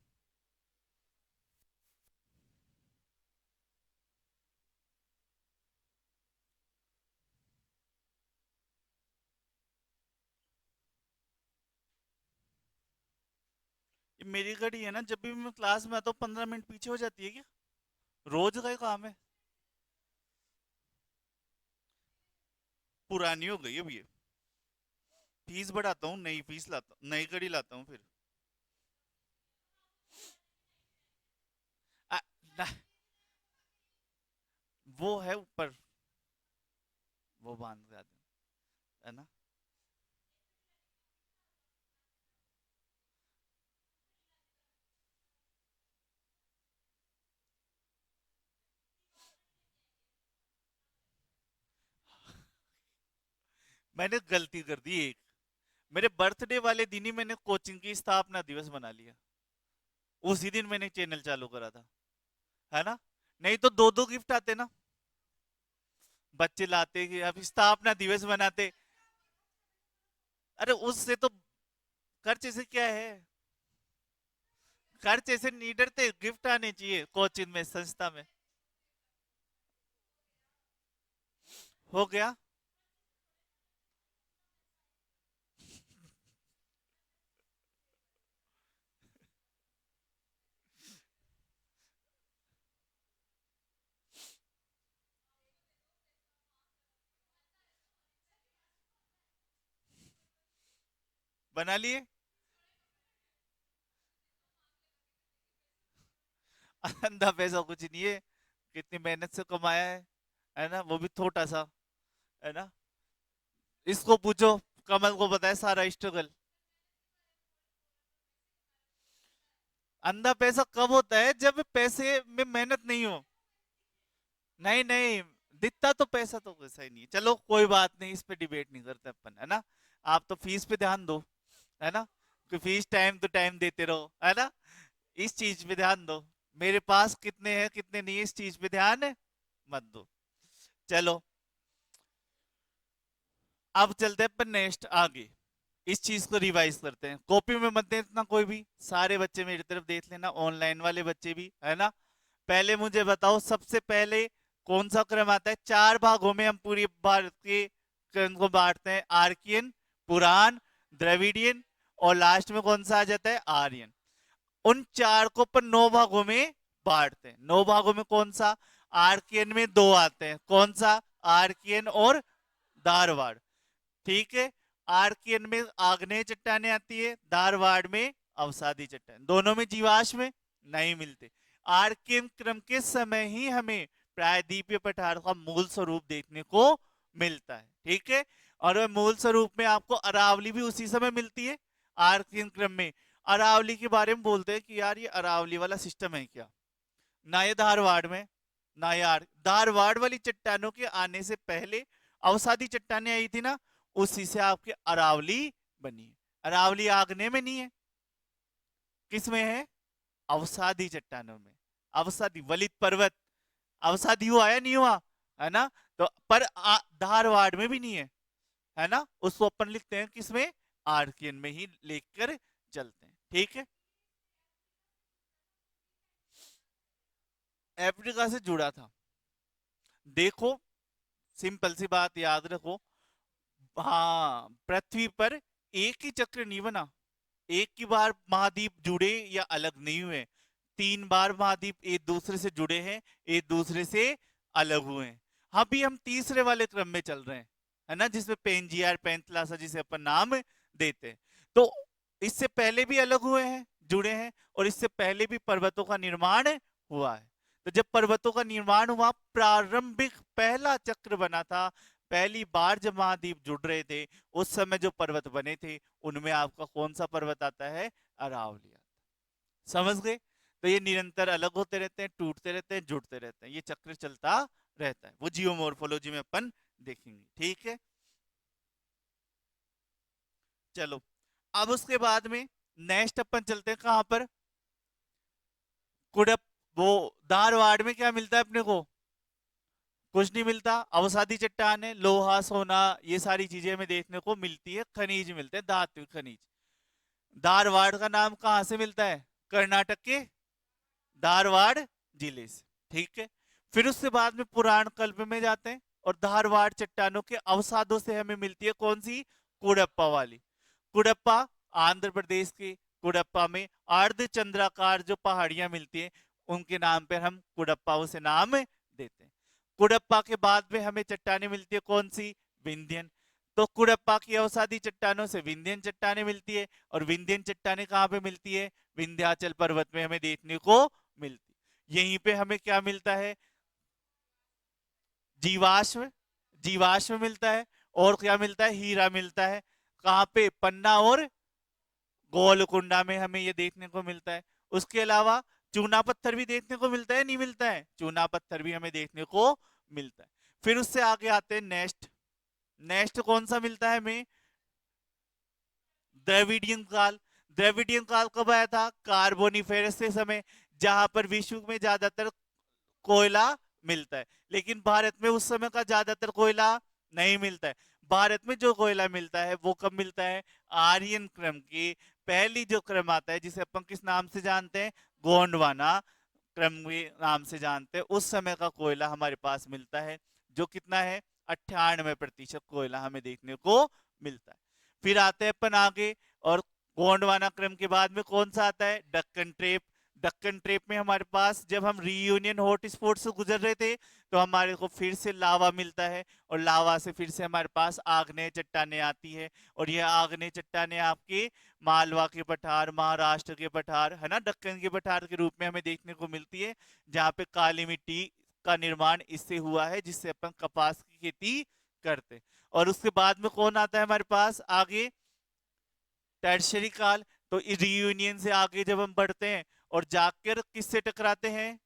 ये मेरी घड़ी है ना, जब भी मैं क्लास में आता हूँ 15 मिनट पीछे हो जाती है क्या? रोज का ही काम है। पुरानी हो गई अब ये। फीस बढ़ाता हूँ, नई फीस लाता हूँ, नई घड़ी लाता हूँ फिर। आ, ना, वो है ऊपर, वो बांध के आते हैं, है ना? मैंने गलती कर दी एक। मेरे बर्थडे वाले दिन ही मैंने कोचिंग की स्थापना दिवस बना लिया। उसी दिन मैंने चैनल चालू करा था, है ना? नहीं तो दो दो गिफ्ट आते ना। बच्चे लाते कि अब स्थापना दिवस मनाते। अरे उससे तो खर्च से क्या है? खर्च ऐसे नहीं डरते, गिफ्ट आने चाहिए कोचिंग में, संस्था में। हो गया। बना लिए। अंधा पैसा कुछ नहीं है, कितनी मेहनत से कमाया है ना? वो भी छोटा सा, है ना? इसको पूछो, कमल को पता है सारा स्ट्रगल। अंधा पैसा कब होता है? जब पैसे में मेहनत नहीं हो। नहीं नहीं, दिखता तो पैसा तो वैसा ही नहीं है। चलो कोई बात नहीं, इस पे डिबेट नहीं करते अपन, है ना? आप तो फीस पे ध्यान दो, है ना? कि फीस टाइम टू टाइम देते रहो, है ना? इस चीज पे ध्यान दो। मेरे पास कितने हैं कितने नहीं है, इस चीज पे ध्यान मत दो। चलो, अब चलते हैं अपन नेक्स्ट आगे। इस चीज को रिवाइज करते हैं। कॉपी में मत देखना कोई भी, सारे बच्चे मेरी तरफ देख लेना, ऑनलाइन वाले बच्चे भी, है ना? पहले मुझे बताओ, सबसे पहले कौन सा क्रम आता है? चार भागों में हम पूरी भारत के क्रम को बांटते हैं, आर्कियन, पुराण, द्रविडियन, और लास्ट में कौन सा आ जाता है? आर्यन। उन चार को अपन नौ भागों में बांटते हैं। नौ भागों में कौन सा? आर्कियन में दो आते हैं, कौन सा? आर्कियन और धारवाड़। ठीक है। आर्कियन में आग्नेय चट्टाने आती है, धारवाड़ में अवसादी चट्टान। दोनों में जीवाश्म नहीं मिलते। आर्कियन क्रम के समय ही हमें प्रायद्वीपीय पठार का मूल स्वरूप देखने को मिलता है, ठीक है? और वह मूल स्वरूप में आपको अरावली भी उसी समय मिलती है, आर्कियन क्रम में। अरावली के बारे में बोलते हैं कि यार ये अरावली वाला सिस्टम है क्या? ना ये धारवाड़ में, ना यार धारवाड़ वाली चट्टानों के आने से पहले अवसादी चट्टानें आई थी ना, उसी से आपकी अरावली बनी है। अरावली आग्नेय में नहीं है, किस में है? अवसादी चट्टानों में। अवसादी वलित पर्वत, अवसादी हुआ या नहीं हुआ? है ना? तो पर धारवाड़ में भी नहीं है ना? उसको अपन लिखते हैं किसमें? आर्कियन में ही लेकर चलते हैं, ठीक है? अफ्रीका से जुड़ा था। देखो, सिंपल सी बात याद रखो। हाँ, पृथ्वी पर एक ही चक्र नहीं बना। एक ही बार महाद्वीप जुड़े या अलग नहीं हुए। 3 बार महाद्वीप एक दूसरे से जुड़े हैं, एक दूसरे से अलग हुए हैं। अभी हम तीसरे वाले क्रम में चल रहे हैं, है ना, जिसमें पेंजियर पेंथलासा जिसे अपन नाम देते हैं। तो इससे पहले भी अलग हुए हैं, जुड़े हैं, और इससे पहले भी पर्वतों का निर्माण हुआ है। तो जब पर्वतों का निर्माण हुआ, प्रारंभिक पहला चक्र बना था, पहली बार जब महाद्वीप जुड़ रहे थे, उस समय जो पर्वत बने थे, उनमें आपका कौन सा पर्वत आता है? अरावली आता है। समझ गए? तो ये निरंतर अलग होते रहते हैं, टूटते रहते हैं, जुड़ते रहते हैं, ये चक्र चलता रहता है। वो जियोमोर्फोलॉजी में अपन देखेंगे, ठीक है। चलो, अब उसके बाद में नेक्स्ट अपन चलते हैं कहां पर? कुड़प, वो धारवाड़ में क्या मिलता है अपने को? कुछ नहीं मिलता। अवसादी चट्टान है, लोहा सोना ये सारी चीजें हमें देखने को मिलती है, खनिज मिलते हैं, धातु खनिज। धारवाड़ का नाम कहां से मिलता है? कर्नाटक के धारवाड़ जिले से, ठीक है। फिर उसके बाद में पुराण कल्प में जाते हैं, और धारवाड़ चट्टानों के अवसादों से हमें मिलती है कौन सी? कुड़प्पा वाली। कुड़प्पा आंध्र प्रदेश के कुड़प्पा में अर्धचंद्राकार जो पहाड़ियां मिलती हैं, उनके नाम पर हम कुड़प्पा उसे नाम देते हैं। कुड़प्पा के बाद में हमें चट्टानें मिलती है कौन सी? विंध्यन। तो कुड़प्पा की अवसादी चट्टानों से विंध्यन चट्टानें मिलती है, और विंध्यन चट्टानें कहाँ पे मिलती है? विंध्याचल पर्वत में हमें देखने को मिलती। यहीं पे हमें क्या मिलता है? जीवाश्म, जीवाश्म मिलता है। और क्या मिलता है? हीरा मिलता है। कहाँ पे? पन्ना और गोलकुंडा में हमें ये देखने को मिलता है। उसके अलावा चूना पत्थर भी देखने को मिलता है, नहीं मिलता है? चूना पत्थर भी हमें देखने को मिलता है। फिर उससे आगे आते हैं नेक्स्ट। नेक्स्ट कौन सा मिलता है हमें? द्रविडियन काल। द्रविडियन काल कब आया था? कार्बोनिफेरस के समय, जहां पर विश्व में ज्यादातर कोयला मिलता है। लेकिन भारत में उस समय का ज्यादातर कोयला नहीं मिलता है। भारत में जो कोयला मिलता है वो कब मिलता है? आर्यन क्रम की पहली जो क्रम आता है, जिसे अपन किस नाम से जानते हैं? गोंडवाना क्रम के नाम से जानते हैं। उस समय का कोयला हमारे पास मिलता है, जो कितना है? 98% कोयला हमें देखने को मिलता है। फिर आते हैं अपन आगे, और गोंडवाना क्रम के बाद में कौन सा आता है? डक्कन ट्रेप। डक्कन ट्रेप में हमारे पास जब हम रीयूनियन हॉट स्पॉट से गुजर रहे थे, तो हमारे को फिर से लावा मिलता है, और लावा से फिर से हमारे पास आग्नेय चट्टानें आती है। और यह आग्नेय चट्टानें आपके मालवा के पठार, महाराष्ट्र के पठार, है ना, दक्कन के पठार के रूप में हमें देखने को मिलती है, जहाँ पे काली मिट्टी का निर्माण इससे हुआ है, जिससे अपन कपास की खेती करते। और उसके बाद में कौन आता है हमारे पास आगे? टर्शरी काल। तो रियूनियन से आगे जब हम बढ़ते हैं, और जाकर किससे टकराते हैं?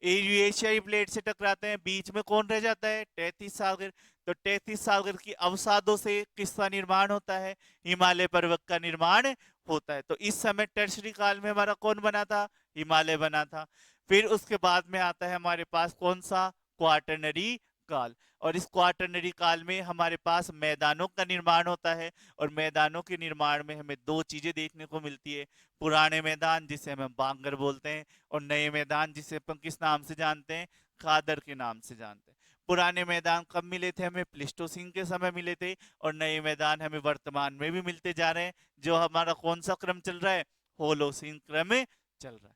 एशियाई प्लेट से टकराते हैं। बीच में कौन रह जाता है? 33 सागर। तो 33 सागर की अवसादों से किसका निर्माण होता है? हिमालय पर्वत का निर्माण होता है। तो इस समय टर्शरी काल में हमारा कौन बना था? हिमालय बना था। फिर उसके बाद में आता है हमारे पास कौन सा? क्वाटरनरी काल। और इस क्वाटरनरी काल में हमारे पास मैदानों का निर्माण होता है, और मैदानों के निर्माण में हमें दो चीजें देखने को मिलती है। पुराने मैदान, जिसे हम बांगर बोलते हैं, और नए मैदान, जिसे अपन किस नाम से जानते हैं? खादर के नाम से जानते हैं। पुराने मैदान कब मिले थे हमें? प्लिस्टोसिन के समय मिले थे। और नए मैदान हमें वर्तमान में भी मिलते जा रहे हैं, जो हमारा कौन सा क्रम चल रहा है? होलोसिन क्रम में चल रहा है।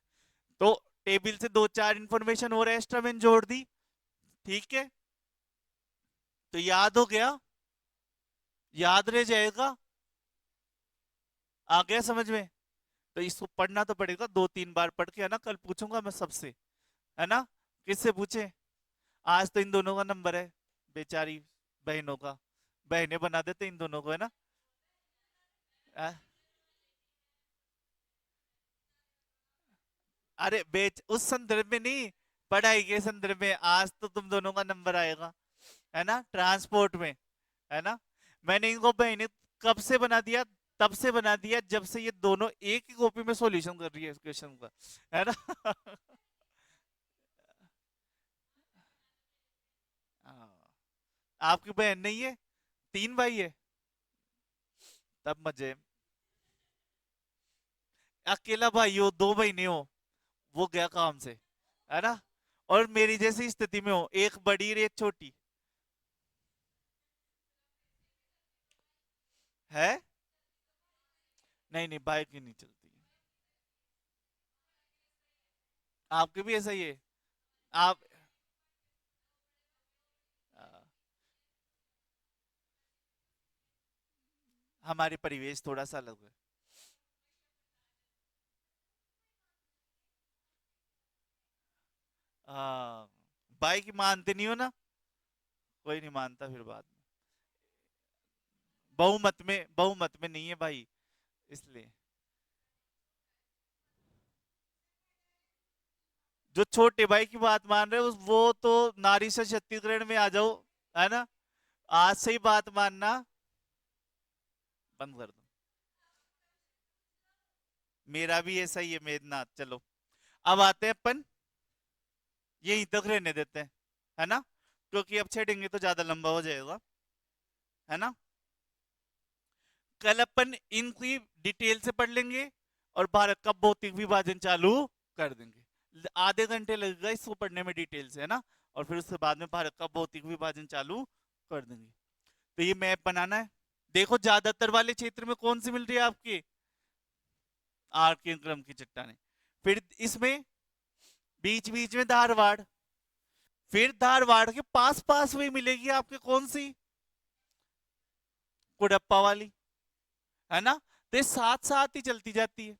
तो टेबल से दो चार इंफॉर्मेशन और एक्स्ट्रा मैंने जोड़ दी, ठीक है। तो याद हो गया? याद रह जाएगा? आ गया समझ में? तो इसको पढ़ना तो पड़ेगा, 2-3 बार पढ़ के, है ना, कल पूछूंगा मैं सबसे, है ना। किससे पूछे? आज तो इन दोनों का नंबर है, बेचारी बहनों का। बहनें बना देते इन दोनों को, है ना। आ, अरे बेच उस संदर्भ में नहीं, पढ़ाई के संदर्भ में आज तो तुम दोनों का नंबर आएगा, है ना, ट्रांसपोर्ट में, है ना। मैंने इनको बहनें कब से बना दिया? तब से बना दिया जब से ये दोनों एक ही कॉपी में सॉल्यूशन कर रही है इस क्वेश्चन का, है ना। हाँ, आपकी बहन नहीं है? 3 भाई है? तब मजे। अकेला भाई हो, 2 महीने हो, वो गया काम से, है ना। और मेरी जैसी स्थिति में हो, एक बड़ी और एक छोटी है। नहीं नहीं, बाइक ही नहीं चलती। आपके भी ऐसा ही है? आप आ, हमारे परिवेश थोड़ा सा अलग है। हाँ, बाइक मानते नहीं हो ना? कोई नहीं मानता फिर बाद में। बहुमत में नहीं है भाई, इसलिए। जो छोटे भाई की बात मान रहे हो वो तो नारी से छत्तीसगढ़ में आ जाओ, है ना? आज से ही बात मानना बंद कर दो। मेरा भी ऐसा ही है मेघनाथ। चलो, अब आते हैं अपन, यहीं तक रहने देते हैं, है ना? क्योंकि अब छेड़ेंगे तो ज्यादा लंबा हो जाएगा, है ना? कल अपन इनकी डिटेल से पढ़ लेंगे और भारत का भौतिक विभाजन चालू कर देंगे। आधे घंटे लगेगा इसको पढ़ने में डिटेल से, है ना? और फिर उसके बाद में भारत का भौतिक विभाजन चालू कर देंगे। तो ये मैप बनाना है। देखो ज्यादातर वाले क्षेत्र में कौन सी मिल रही है आपकी? आर्कियन क्रम की चट्टाने। फिर इसमें बीच बीच में धारवाड़। फिर धारवाड़ के पास पास में मिलेगी आपके कौन सी? कुडप्पा वाली, है ना? तो ये साथ साथ ही चलती जाती है।